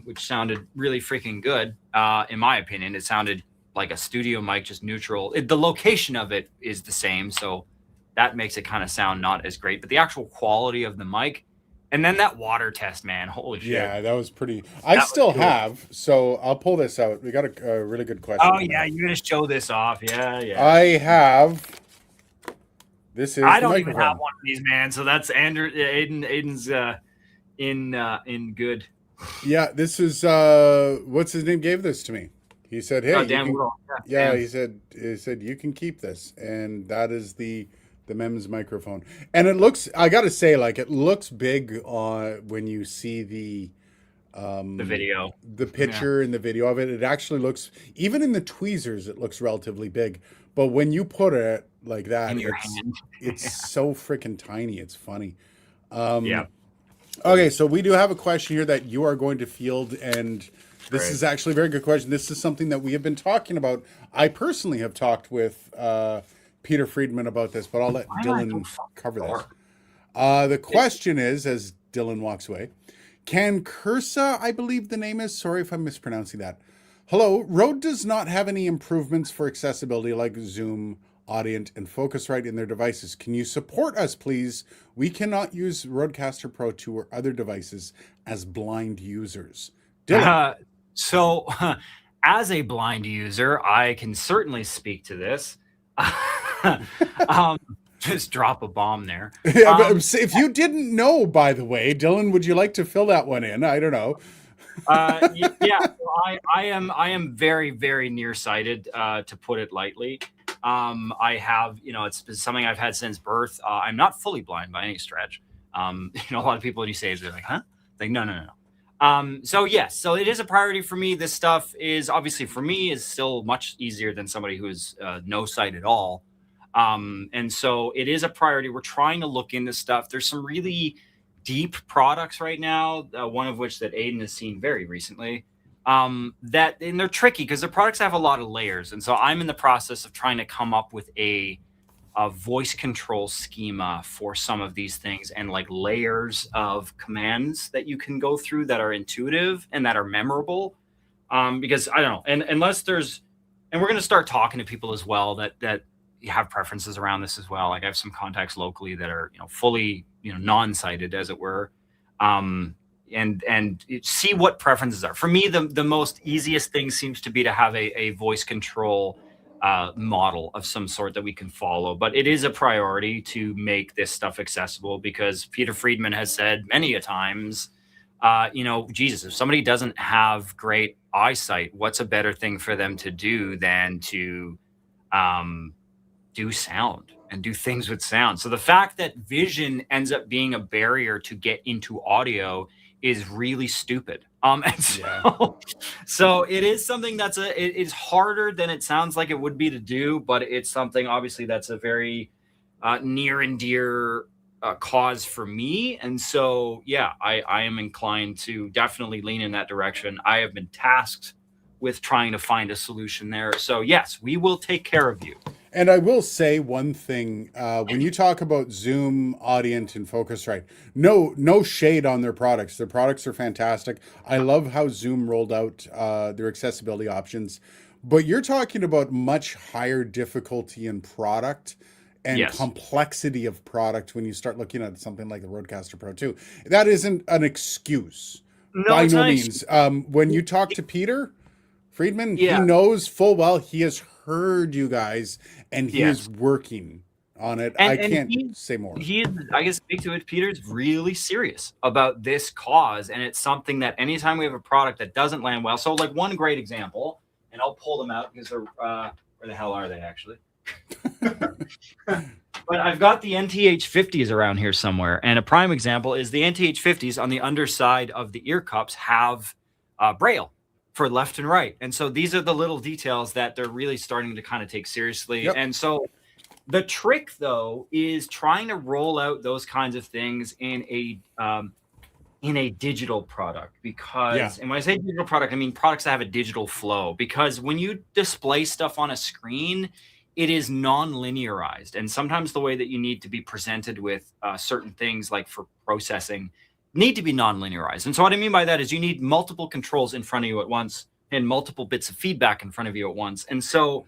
which sounded really freaking good. In my opinion, it sounded like a studio mic, just neutral. The location of it is the same, so that makes it kind of sound not as great. But the actual quality of the mic, and then that water test, man, holy shit! Yeah, that was pretty. I still have, so I'll pull this out. We got a really good question. Oh yeah, you're gonna show this off? Yeah. I have. This is. I don't even have one of these, man. So that's Andrew. Aiden's in good. Yeah, this is what's his name gave this to me. He said, "Hey, he said you can keep this," and that is the MEMS microphone. And it looks, I got to say, like it looks big when you see the video, the picture and the video of it. It actually looks, even in the tweezers, it looks relatively big. But when you put it like that, it's so freaking tiny. It's funny. Yeah. Okay, so we do have a question here that you are going to field, and this is actually a very good question. This is something that we have been talking about. I personally have talked with Peter Friedman about this, but I'll let Dylan cover this. The question is, as Dylan walks away, can Cursa, I believe the name is, sorry if I'm mispronouncing that. Hello, Rode does not have any improvements for accessibility like Zoom, Audient, and Focusrite in their devices. Can you support us, please? We cannot use Rodecaster Pro 2 or other devices as blind users. Dylan. So, as a blind user, I can certainly speak to this. Just drop a bomb there. Yeah, but if you didn't know, by the way, Dylan, would you like to fill that one in? I don't know. Yeah, I am very, very nearsighted, to put it lightly. I have, it's been something I've had since birth. I'm not fully blind by any stretch. A lot of people, when you say it, they're like, huh? Like, no. So yes, so it is a priority for me. This stuff is obviously for me is still much easier than somebody who is no sight at all. And so it is a priority. We're trying to look into stuff. There's some really deep products right now, one of which that Aiden has seen very recently, and they're tricky because their products have a lot of layers. And so I'm in the process of trying to come up with a voice control schema for some of these things and like layers of commands that you can go through that are intuitive and that are memorable. Because I don't know, and unless there's, and we're going to start talking to people as well that have preferences around this as well. Like I have some contacts locally that are, fully, non-sighted as it were. And see what preferences are. For me, the most easiest thing seems to be to have a voice control model of some sort that we can follow. But it is a priority to make this stuff accessible because Peter Friedman has said many a times, Jesus, if somebody doesn't have great eyesight, what's a better thing for them to do than to do sound and do things with sound? So the fact that vision ends up being a barrier to get into audio is really stupid. So it is something it is harder than it sounds like it would be to do, but it's something obviously that's a very near and dear cause for me. And so, yeah, I am inclined to definitely lean in that direction. I have been tasked with trying to find a solution there. So, yes, we will take care of you. And I will say one thing: when you talk about Zoom, Audient, and Focusrite, no shade on their products. Their products are fantastic. I love how Zoom rolled out their accessibility options. But you're talking about much higher difficulty in product and Yes. complexity of product when you start looking at something like the Rodecaster Pro 2. That isn't an excuse. No, By it's no not means. When you talk to Peter Friedman, he Yeah. knows full well, he has heard you guys, and he Yes. is working on it. And I can't say more. he is, I guess, speak to it. Peter's really serious about this cause, and it's something that anytime we have a product that doesn't land well. So, like one great example, and I'll pull them out because they're where the hell are they actually? But I've got the NTH50s around here somewhere, and a prime example is the NTH50s on the underside of the ear cups have braille for left and right, and so these are the little details that they're really starting to kind of take seriously. Yep. And so the trick, though, is trying to roll out those kinds of things in a digital product, because, and when I say digital product, I mean products that have a digital flow, because when you display stuff on a screen, it is non-linearized, and sometimes the way that you need to be presented with certain things, like for processing, need to be non-linearized. And so what I mean by that is you need multiple controls in front of you at once and multiple bits of feedback in front of you at once. And so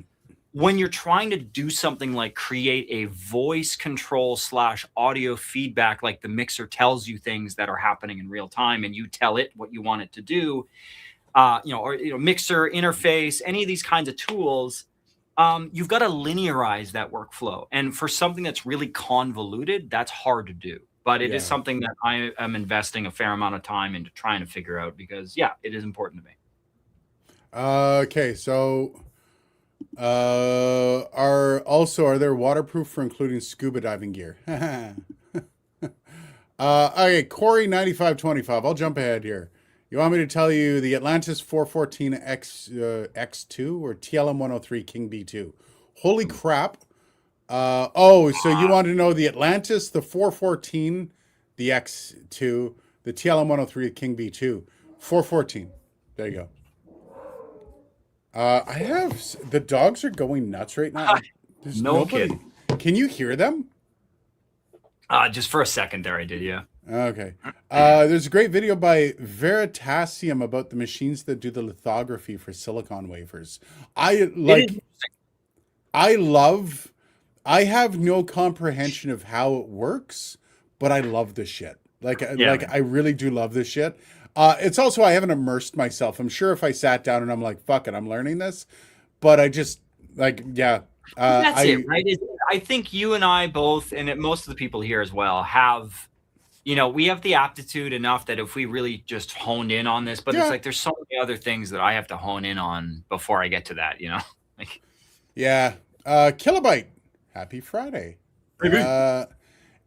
when you're trying to do something like create a voice control / audio feedback, like the mixer tells you things that are happening in real time and you tell it what you want it to do, mixer interface, any of these kinds of tools, you've got to linearize that workflow. And for something that's really convoluted, that's hard to do. But it is something that I am investing a fair amount of time into trying to figure out, because, it is important to me. Okay, so are there waterproof for including scuba diving gear? Okay, Corey 9525. I'll jump ahead here. You want me to tell you the Atlantis 414 X2 or TLM 103 King B2? Holy crap. So you want to know the Atlantis, the 414, the X2, the TLM 103 King B2. 414. There you go. I have the dogs are going nuts right now. There's no nobody. kidding. Can you hear them? Just for a second there, I did, yeah. Okay. There's a great video by Veritasium about the machines that do the lithography for silicon wafers. I have no comprehension of how it works, but I love this shit. I really do love this shit. It's also, I haven't immersed myself. I'm sure if I sat down and I'm like, fuck it, I'm learning this, but I just that's it, right? I think you and I both, and most of the people here as well, have, we have the aptitude enough that if we really just honed in on this, but it's like, there's so many other things that I have to hone in on before I get to that, Kilobyte, happy Friday.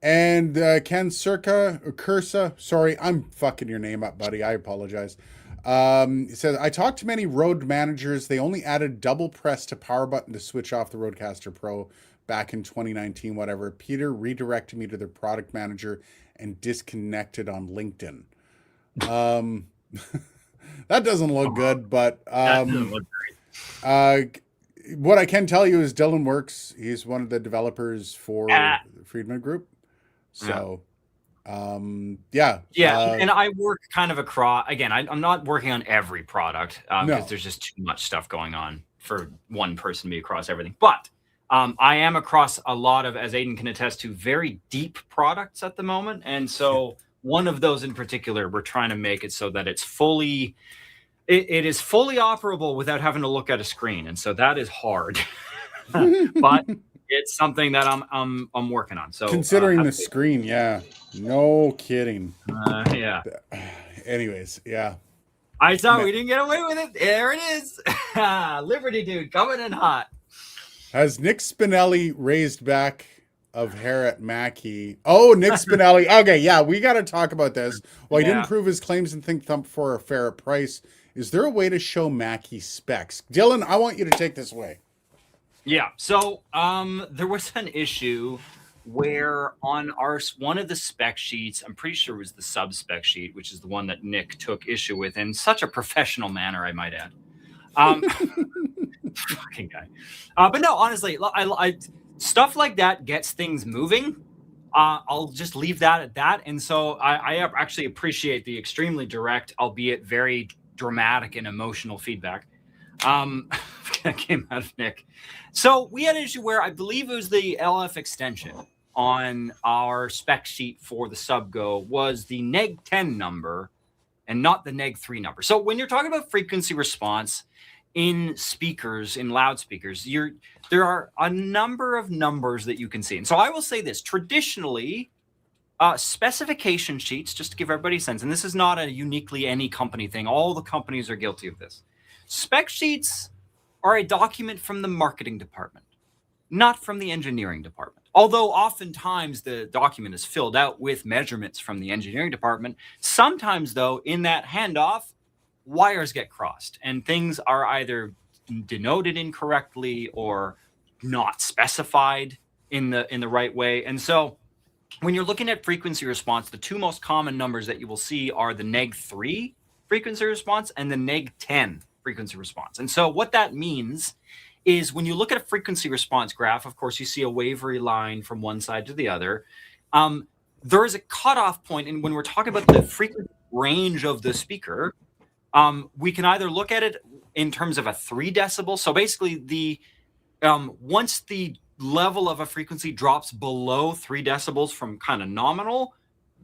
And Ken Cursa, sorry, I'm fucking your name up, buddy. I apologize. He says, I talked to many Rode managers. They only added double press to power button to switch off the Rodecaster Pro back in 2019, whatever. Peter redirected me to their product manager and disconnected on LinkedIn. That doesn't look good, but that doesn't look great. What I can tell you is Dylan works. He's one of the developers for the Friedman Group. So, and I work kind of across. Again, I'm not working on every product because there's just too much stuff going on for one person to be across everything. But I am across a lot of, as Aiden can attest to, very deep products at the moment. And so one of those in particular, we're trying to make it so that it's fully operable without having to look at a screen. And so that is hard. But it's something that I'm working on. So considering the screen, no kidding. Anyways, I saw we didn't get away with it. There it is. Liberty dude coming in hot. Has Nick Spinelli raised back of hair at Mackie? Oh, Nick Spinelli. Okay, we got to talk about this. Well, he didn't prove his claims and think Thump for a fair price. Is there a way to show Mackie specs? Dylan, I want you to take this away. Yeah. So there was an issue where on one of the spec sheets, I'm pretty sure it was the sub spec sheet, which is the one that Nick took issue with in such a professional manner, I might add. Fucking guy. But no, honestly, I stuff like that gets things moving. I'll just leave that at that. And so I actually appreciate the extremely direct, albeit very dramatic and emotional feedback that came out of Nick. So we had an issue where I believe it was the LF extension on our spec sheet for the Subgo was the neg 10 number and not the neg 3 number. So when you're talking about frequency response in speakers, in loudspeakers, there are a number of numbers that you can see. And so I will say this, traditionally, specification sheets, just to give everybody a sense, and this is not a uniquely any company thing. All the companies are guilty of this. Spec sheets are a document from the marketing department, not from the engineering department. Although oftentimes the document is filled out with measurements from the engineering department, sometimes though in that handoff, wires get crossed and things are either denoted incorrectly or not specified in the right way. And so when you're looking at frequency response, the two most common numbers that you will see are the neg 3 frequency response and the neg 10 frequency response. And so what that means is when you look at a frequency response graph, of course, you see a wavery line from one side to the other. There is a cutoff point, and when we're talking about the frequency range of the speaker, we can either look at it in terms of a 3 decibel. So basically, the once the level of a frequency drops below 3 decibels from kind of nominal,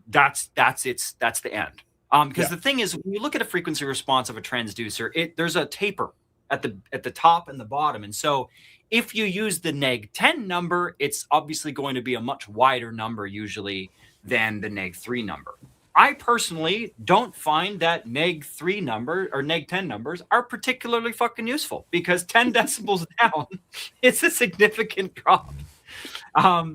that's the end. Because the thing is, when you look at a frequency response of a transducer, there's a taper at the top and the bottom. And so if you use the neg 10 number, it's obviously going to be a much wider number usually than the neg 3 number. I personally don't find that neg 3 number or neg 10 numbers are particularly fucking useful because 10 decibels down, it's a significant drop,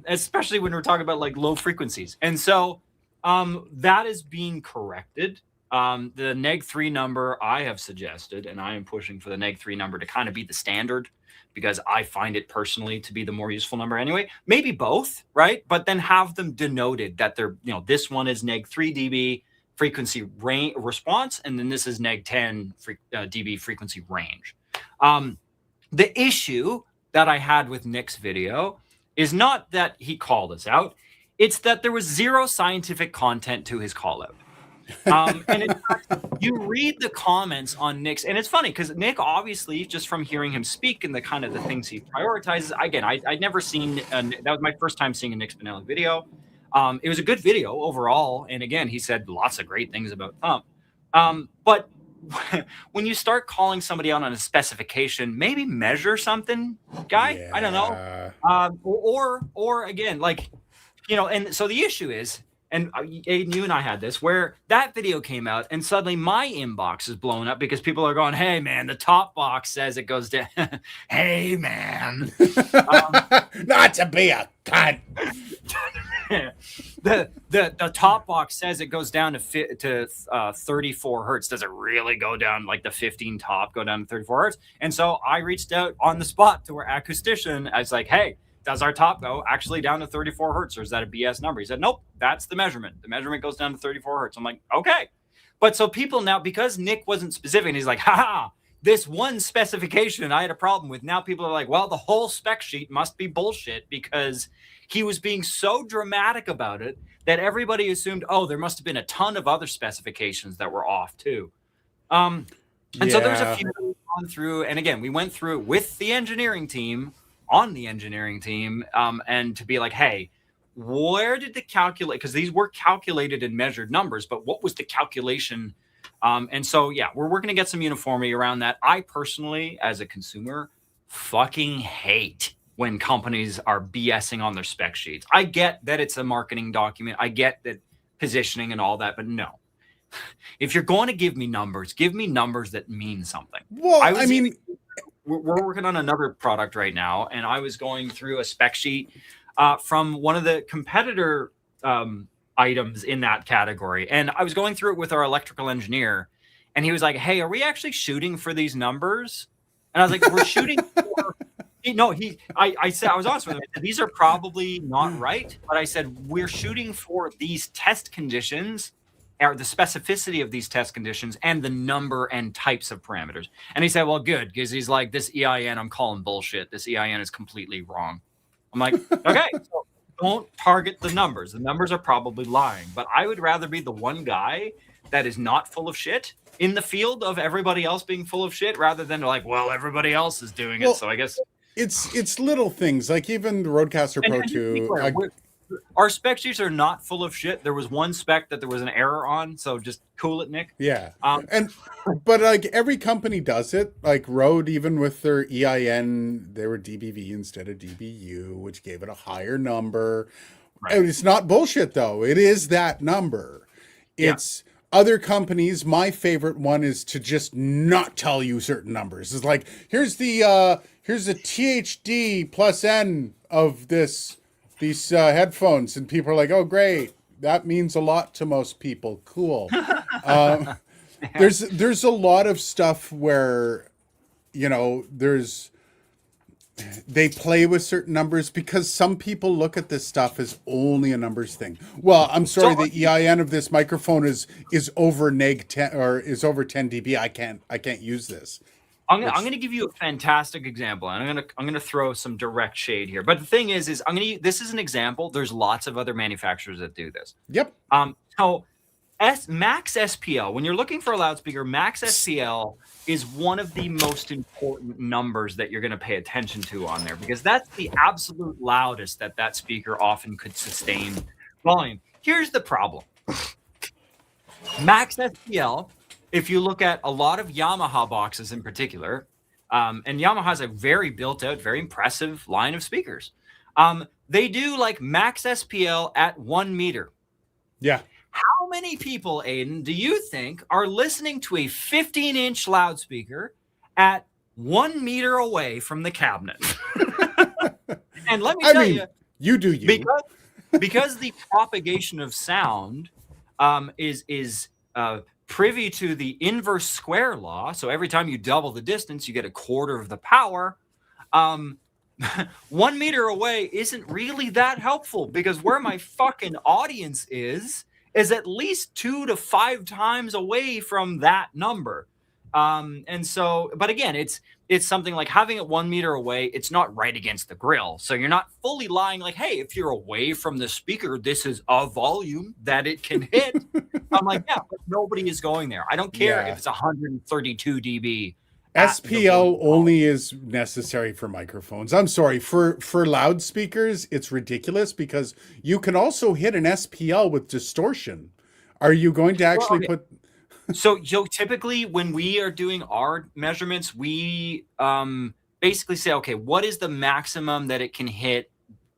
especially when we're talking about like low frequencies. And so that is being corrected. The neg 3 number I have suggested, and I am pushing for the neg 3 number to kind of be the standard because I find it personally to be the more useful number anyway. Maybe both, right? But then have them denoted that they're, this one is neg 3 dB frequency response, and then this is neg 10 dB frequency range. The issue that I had with Nick's video is not that he called us out. It's that there was zero scientific content to his call out. And in fact, you read the comments on Nick's, and it's funny because Nick, obviously, just from hearing him speak and the kind of the things he prioritizes, again, I'd never seen, that was my first time seeing a Nick Spinelli video. It was a good video overall. And again, he said lots of great things about Thump. But when you start calling somebody out on a specification, maybe measure something, guy. Yeah. I don't know. Or again, like, and so the issue is, and you and I had this, where that video came out and suddenly my inbox is blowing up because people are going, hey, man, the top box says it goes down. Hey, man. Not to be a cunt. The top box says it goes down to 34 hertz. Does it really go down like the 15 top, go down to 34 hertz? And so I reached out on the spot to our acoustician. I was like, hey, does our top go actually down to 34 hertz or is that a BS number? He said, nope, that's the measurement. The measurement goes down to 34 hertz. I'm like, okay. But so people now, because Nick wasn't specific, and he's like, haha, this one specification I had a problem with. Now people are like, well, the whole spec sheet must be bullshit because he was being so dramatic about it that everybody assumed, oh, there must have been a ton of other specifications that were off too. So there's a few gone through. And again, we went through it with the engineering team, on the engineering team, and to be like, hey, where did the calculate, because these were calculated and measured numbers, but what was the calculation? And so, yeah, we're going to get some uniformity around that. I personally, as a consumer, fucking hate when companies are BSing on their spec sheets. I get that it's a marketing document. I get that positioning and all that, but no. If you're going to give me numbers that mean something. Well, I mean, we're working on another product right now, and I was going through a spec sheet from one of the competitor items in that category. And I was going through it with our electrical engineer, and he was like, hey, are we actually shooting for these numbers? And I was like, we're shooting for I said, I was honest with him. I said, these are probably not right, but I said, we're shooting for these test conditions, or the specificity of these test conditions, and the number and types of parameters. And he said, well, good, because he's like, this EIN, I'm calling bullshit. This EIN is completely wrong. I'm like, okay, so don't target the numbers. The numbers are probably lying, but I would rather be the one guy that is not full of shit in the field of everybody else being full of shit, rather than like, well, everybody else is doing it, so I guess it's little things, like even the Rodecaster Pro 2. Our spec sheets are not full of shit. There was one spec that there was an error on, so just cool it, Nick. Yeah. But like every company does it. Like Rode, even with their EIN, they were DBV instead of DBU, which gave it a higher number. Right. It's not bullshit though. It is that number. It's other companies. My favorite one is to just not tell you certain numbers. It's like, here's the THD plus N of these headphones, and people are like, oh great, that means a lot to most people. Cool. There's a lot of stuff where, they play with certain numbers because some people look at this stuff as only a numbers thing. Well, I'm sorry, the EIN of this microphone is over -10 or is over 10 dB. I can't use this. I'm gonna give you a fantastic example, and I'm gonna throw some direct shade here. But the thing is this is an example. There's lots of other manufacturers that do this. Yep. So Max SPL, when you're looking for a loudspeaker, Max SPL is one of the most important numbers that you're going to pay attention to on there, because that's the absolute loudest that speaker often could sustain volume. Here's the problem. Max SPL, if you look at a lot of Yamaha boxes in particular, and Yamaha has a very built out, very impressive line of speakers. They do like Max SPL at 1 meter. Yeah. How many people, Aiden, do you think are listening to a 15-inch loudspeaker at 1 meter away from the cabinet? And let me tell you, you do you. Because the propagation of sound is privy to the inverse square law. So every time you double the distance, you get a quarter of the power. 1 meter away isn't really that helpful, because where my fucking audience is at least 2 to 5 times away from that number. And so, but again, it's something like having it 1 meter away. It's not right against the grill. So you're not fully lying like, hey, if you're away from the speaker, this is a volume that it can hit. I'm like, yeah, but nobody is going there. I don't care if it's 132 dB. SPL only is necessary for microphones. I'm sorry, for loudspeakers, it's ridiculous, because you can also hit an SPL with distortion. Are you going to actually put... So typically when we are doing our measurements, we basically say, okay, what is the maximum that it can hit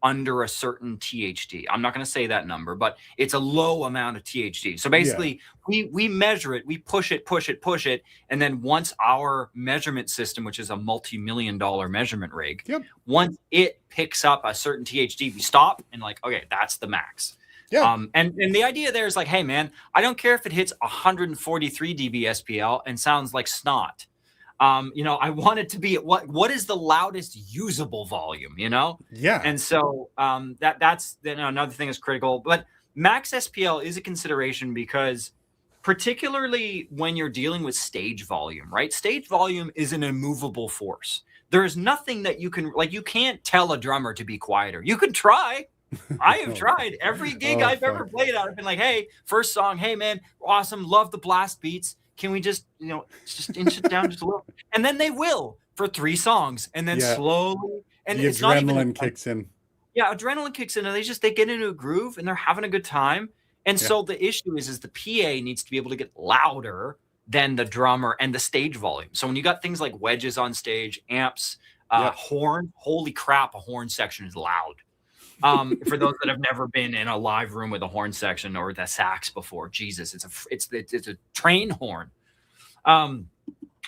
under a certain THD? I'm not going to say that number, but it's a low amount of THD. So basically we measure it, we push it. And then once our measurement system, which is a multi-million-dollar measurement rig, once it picks up a certain THD, we stop and like, okay, that's the max. Yeah. And the idea there is like, hey man, I don't care if it hits 143 dB SPL and sounds like snot. I want it to be at what is the loudest usable volume, Yeah. And so that's another thing is critical. But Max SPL is a consideration, because particularly when you're dealing with stage volume, right? Stage volume is an immovable force. There is nothing that you can't tell a drummer to be quieter. You could try. I have tried. Every gig I've ever played at, I've been like, hey, first song, hey man, awesome, love the blast beats. Can we just inch it down just a little? And then they will for 3 songs, and then slowly, and the it's not even kicks in. Yeah, adrenaline kicks in, and they get into a groove, and they're having a good time. And so the issue is the PA needs to be able to get louder than the drummer and the stage volume. So when you got things like wedges on stage, amps, horn, holy crap, a horn section is loud. For those that have never been in a live room with a horn section or the sax before, Jesus, it's a train horn.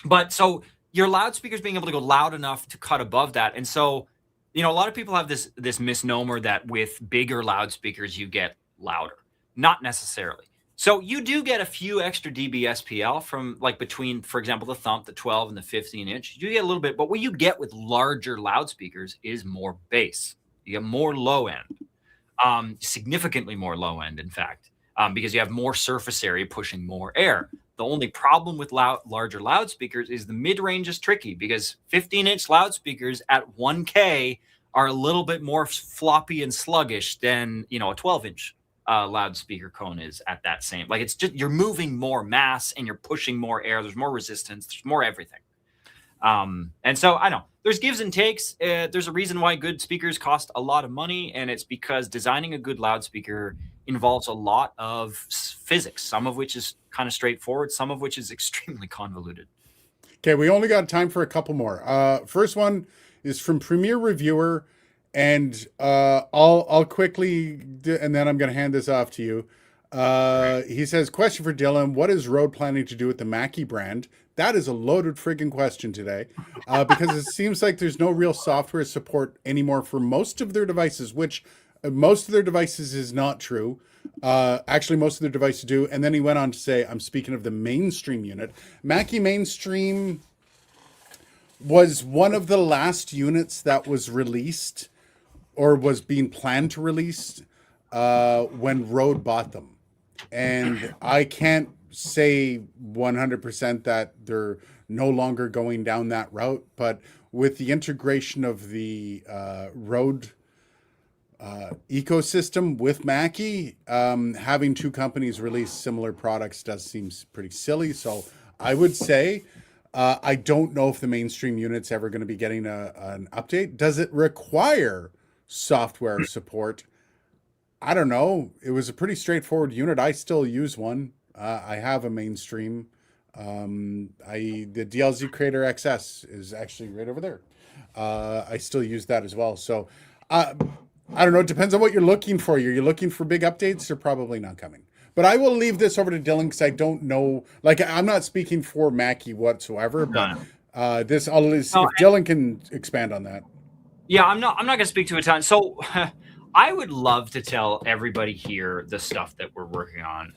But so your loudspeakers being able to go loud enough to cut above that. And so, a lot of people have this misnomer that with bigger loudspeakers, you get louder. Not necessarily. So you do get a few extra dB SPL from like between, for example, the Thump, the 12 and the 15 inch. You get a little bit, but what you get with larger loudspeakers is more bass. You get more low end, significantly more low end, in fact, because you have more surface area pushing more air. The only problem with larger loudspeakers is the mid range is tricky because 15-inch loudspeakers at 1K are a little bit more floppy and sluggish than, you know, a 12-inch loudspeaker cone is at that same. Like, it's just, you're moving more mass and you're pushing more air. There's more resistance. There's more everything. And so I know there's gives and takes. There's a reason why good speakers cost a lot of money, and it's because designing a good loudspeaker involves a lot of physics, some of which is kind of straightforward, some of which is extremely convoluted. Okay, we only got time for a couple more. First one is from Premier Reviewer, and I'll quickly, and then I'm going to hand this off to you. He says, question for Dylan, what is Rode planning to do with the Mackie brand? That is a loaded friggin' question today, because it seems like there's no real software support anymore for most of their devices, which most of their devices is not true. Actually, most of their devices do. And then he went on to say, I'm speaking of the mainstream unit. Mackie Mainstream was one of the last units that was released or was being planned to release when Rode bought them. And I can't say 100% that they're no longer going down that route, but with the integration of the Rode ecosystem with Mackie, having two companies release similar products does seem pretty silly. So I would say I don't know if the mainstream unit's ever going to be getting an update. Does it require software support? I don't know. It was a pretty straightforward unit. I still use one. I have a mainstream. The DLZ Creator XS is actually right over there. I still use that as well. So I don't know. It depends on what you're looking for. You're looking for big updates. They're probably not coming. But I will leave this over to Dylan because I don't know. Like, I'm not speaking for Mackie whatsoever. But if Dylan can expand on that. Yeah, I'm not going to speak to a ton. So I would love to tell everybody here the stuff that we're working on.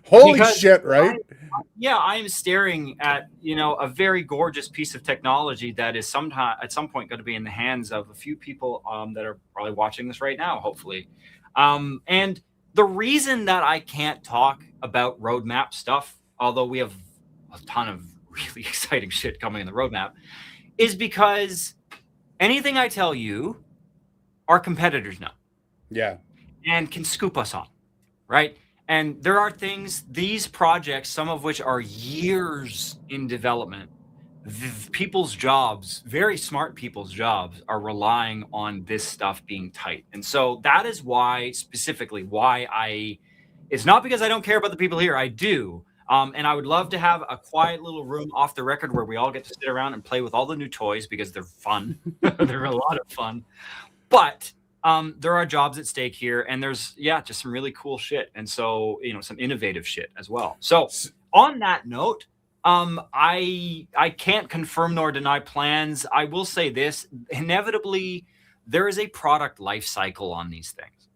Holy shit, right? I am staring at, a very gorgeous piece of technology that is at some point going to be in the hands of a few people that are probably watching this right now, hopefully. And the reason that I can't talk about roadmap stuff, although we have a ton of really exciting shit coming in the roadmap, is because anything I tell you, our competitors know. Yeah. And can scoop us on, right? And there are things, these projects, some of which are years in development, people's jobs, very smart people's jobs, are relying on this stuff being tight. And so that is why, specifically, it's not because I don't care about the people here. I do. And I would love to have a quiet little room off the record where we all get to sit around and play with all the new toys because they're fun. They're a lot of fun. But there are jobs at stake here, and there's just some really cool shit, and so some innovative shit as well. So on that note, I can't confirm nor deny plans. I will say this: inevitably, there is a product life cycle on these things.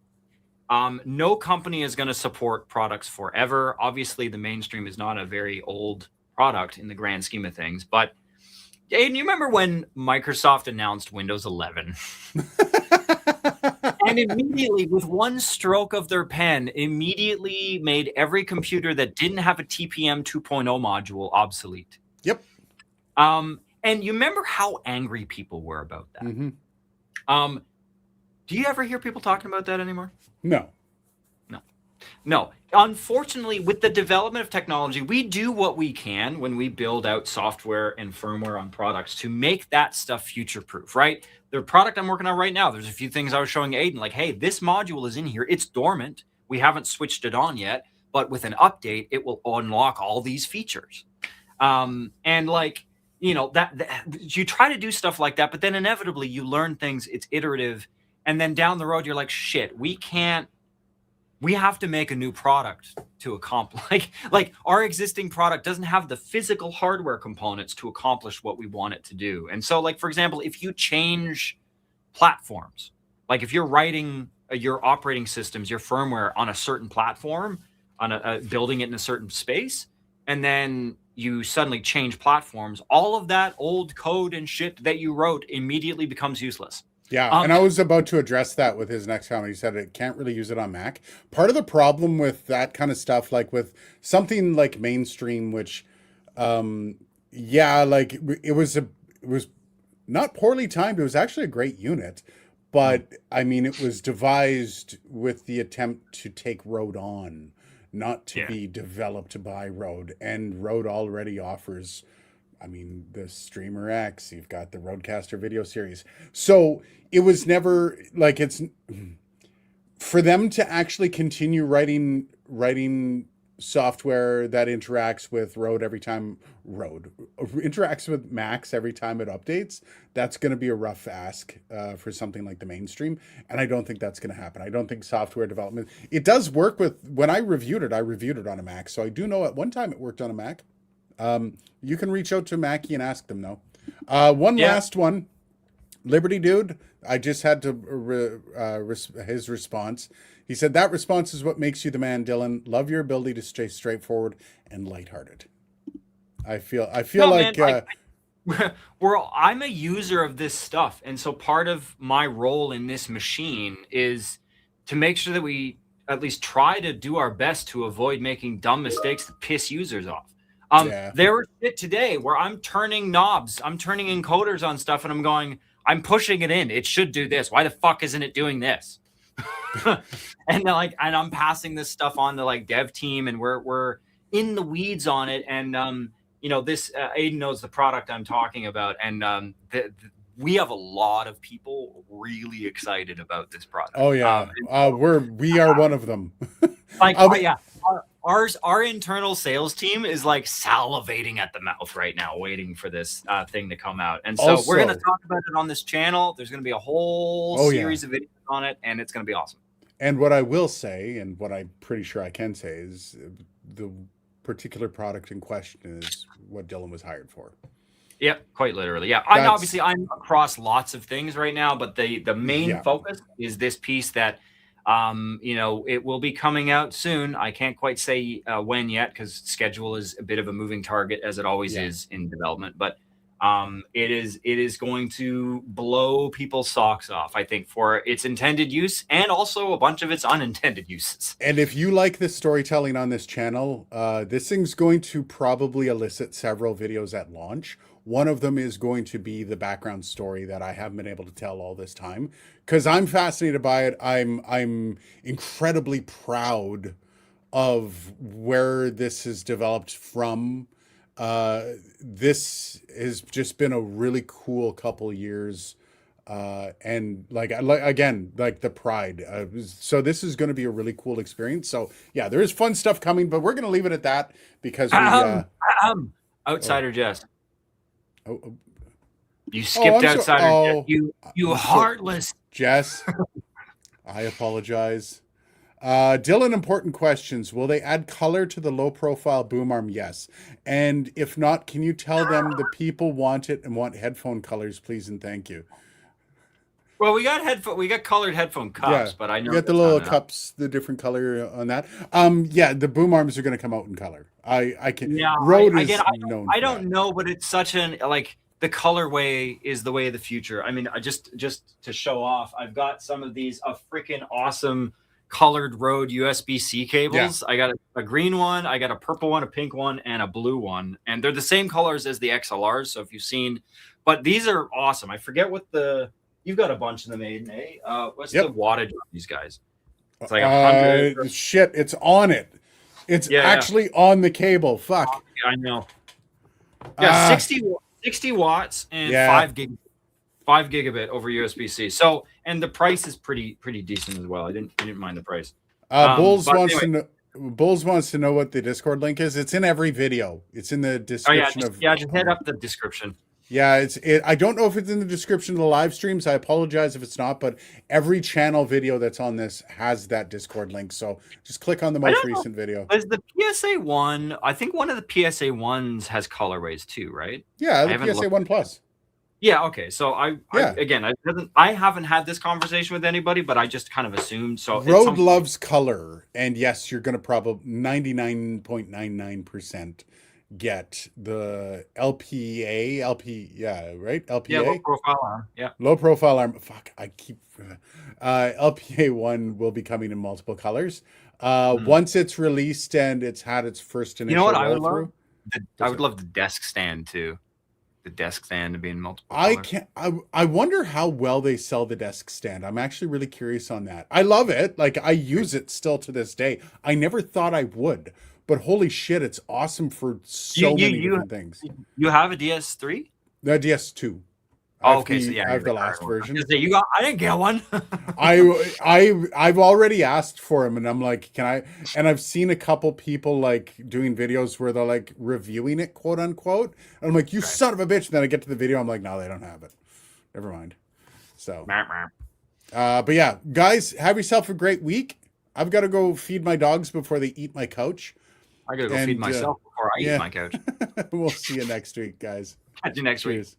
No company is going to support products forever. Obviously, the mainstream is not a very old product in the grand scheme of things, but Aiden, you remember when Microsoft announced Windows 11? And immediately, with one stroke of their pen, immediately made every computer that didn't have a TPM 2.0 module obsolete. Yep. And you remember how angry people were about that? Mm-hmm. Do you ever hear people talking about that anymore? No. Unfortunately, with the development of technology, we do what we can when we build out software and firmware on products to make that stuff future-proof, right? The product I'm working on right now, there's a few things I was showing Aiden, like, hey, this module is in here. It's dormant. We haven't switched it on yet, but with an update, it will unlock all these features. And that you try to do stuff like that, but then inevitably you learn things. It's iterative. And then down the road, you're like, shit, we have to make a new product to accomplish, like our existing product doesn't have the physical hardware components to accomplish what we want it to do. And so, like, for example, if you change platforms, like if you're writing your operating systems, your firmware on a certain platform, on a building it in a certain space, and then you suddenly change platforms, all of that old code and shit that you wrote immediately becomes useless. Yeah, and I was about to address that with his next comment. He said it can't really use it on Mac. Part of the problem with that kind of stuff, like with something like mainstream, which, yeah, like it was not poorly timed. It was actually a great unit, but I mean, it was devised with the attempt to take Rode on, not to be developed by Rode, and Rode already offers. I mean, the Streamer X, you've got the Rodecaster video series. So it was never like it's for them to actually continue writing software that interacts with Rode every time Rode interacts with Macs every time it updates. That's going to be a rough ask for something like the mainstream. And I don't think that's going to happen. I don't think software development, it does work with, when I reviewed it on a Mac. So I do know at one time it worked on a Mac. You can reach out to Mackie and ask them, no. Last one. Liberty Dude, I just had to his response. He said, that response is what makes you the man, Dylan. Love your ability to stay straightforward and lighthearted. I feel like... Man, I'm a user of this stuff. And so part of my role in this machine is to make sure that we at least try to do our best to avoid making dumb mistakes that piss users off. There was shit today where I'm turning knobs, I'm turning encoders on stuff, and I'm going, I'm pushing it in. It should do this. Why the fuck isn't it doing this? And I'm passing this stuff on to like dev team, and we're in the weeds on it. And this Aiden knows the product I'm talking about, and we have a lot of people really excited about this product. Oh yeah, we are one of them. Our internal sales team is like salivating at the mouth right now, waiting for this thing to come out. And so we're going to talk about it on this channel. There's going to be a whole series of videos on it, and it's going to be awesome. And what I will say, and what I'm pretty sure I can say, is the particular product in question is what Dylan was hired for. Yep, quite literally. Yeah, I'm across lots of things right now, but the main focus is this piece that it will be coming out soon. I can't quite say when yet, because schedule is a bit of a moving target, as it always is in development. But it is going to blow people's socks off, I think, for its intended use and also a bunch of its unintended uses. And if you like the storytelling on this channel, this thing's going to probably elicit several videos at launch. One of them is going to be the background story that I haven't been able to tell all this time, because I'm fascinated by it. I'm incredibly proud of where this has developed from. This has just been a really cool couple years, and again, the pride. So this is going to be a really cool experience. So yeah, there is fun stuff coming, but we're going to leave it at that because we Outsider Jess. Oh, you skipped Outsider. You heartless Jess. I apologize. Dylan, important questions. Will they add color to the low profile boom arm? Yes. And if not, can you tell them the people want it and want headphone colors, please and thank you. Well, we got colored headphone cups, but I know you got the little cups, the different color on that. The boom arms are going to come out in color. I can. Yeah, I don't know, but it's such the colorway is the way of the future. I mean, just to show off, I've got some of these freaking awesome colored Rode USB-C cables. I got a green one, I got a purple one, a pink one, and a blue one, and they're the same colors as the XLRs. So if you've seen, but these are awesome. I forget what you've got a bunch of them, Aiden, eh? What's the wattage on these guys? It's like 100. Shit, it's on it. It's actually on the cable. Fuck. I know. Yeah, 60 watts and 5 gigabit over USB-C. So, and the price is pretty decent as well. I didn't mind the price. Bulls wants to know what the Discord link is. It's in every video. It's in the description just head up the description. Yeah, I don't know if it's in the description of the live streams. I apologize if it's not, but every channel video that's on this has that Discord link. So just click on the most recent video. Is the PSA 1, I think one of the PSA 1s has colorways too, right? Yeah, the PSA 1 Plus. Yeah. Okay. So I Yeah. again, I haven't had this conversation with anybody, but I just kind of assumed. So at Rode some point, loves color, and yes, you're going to probably 99.99% get the LPA, right? yeah, low LPA, profile arm. Yeah. low profile arm. Fuck, I keep. LPA one will be coming in multiple colors. Mm. Once it's released and it's had its first You know initial what I would roll love? through. I would love the desk stand too. The desk stand to be in multiple I colors. can't. I wonder how well they sell the desk stand. I'm actually really curious on that. I love it. Like I use it still to this day. I never thought I would, but holy shit, it's awesome for You so you many you different things. you have a DS3? The DS2. I Oh, have okay, so the yeah, I you're have the the current last one. I was version. gonna say, I didn't get one. I've already asked for him, and I'm like, can I? And I've seen a couple people like doing videos where they're like reviewing it, quote unquote. And I'm like, you Okay. son of a bitch. And then I get to the video, I'm like, no, they don't have it. Never mind. So, but yeah, guys, have yourself a great week. I've got to go feed my dogs before they eat my couch. I gotta go feed myself before I eat yeah, my couch. we'll see you next week, guys. Catch you next week. Cheers.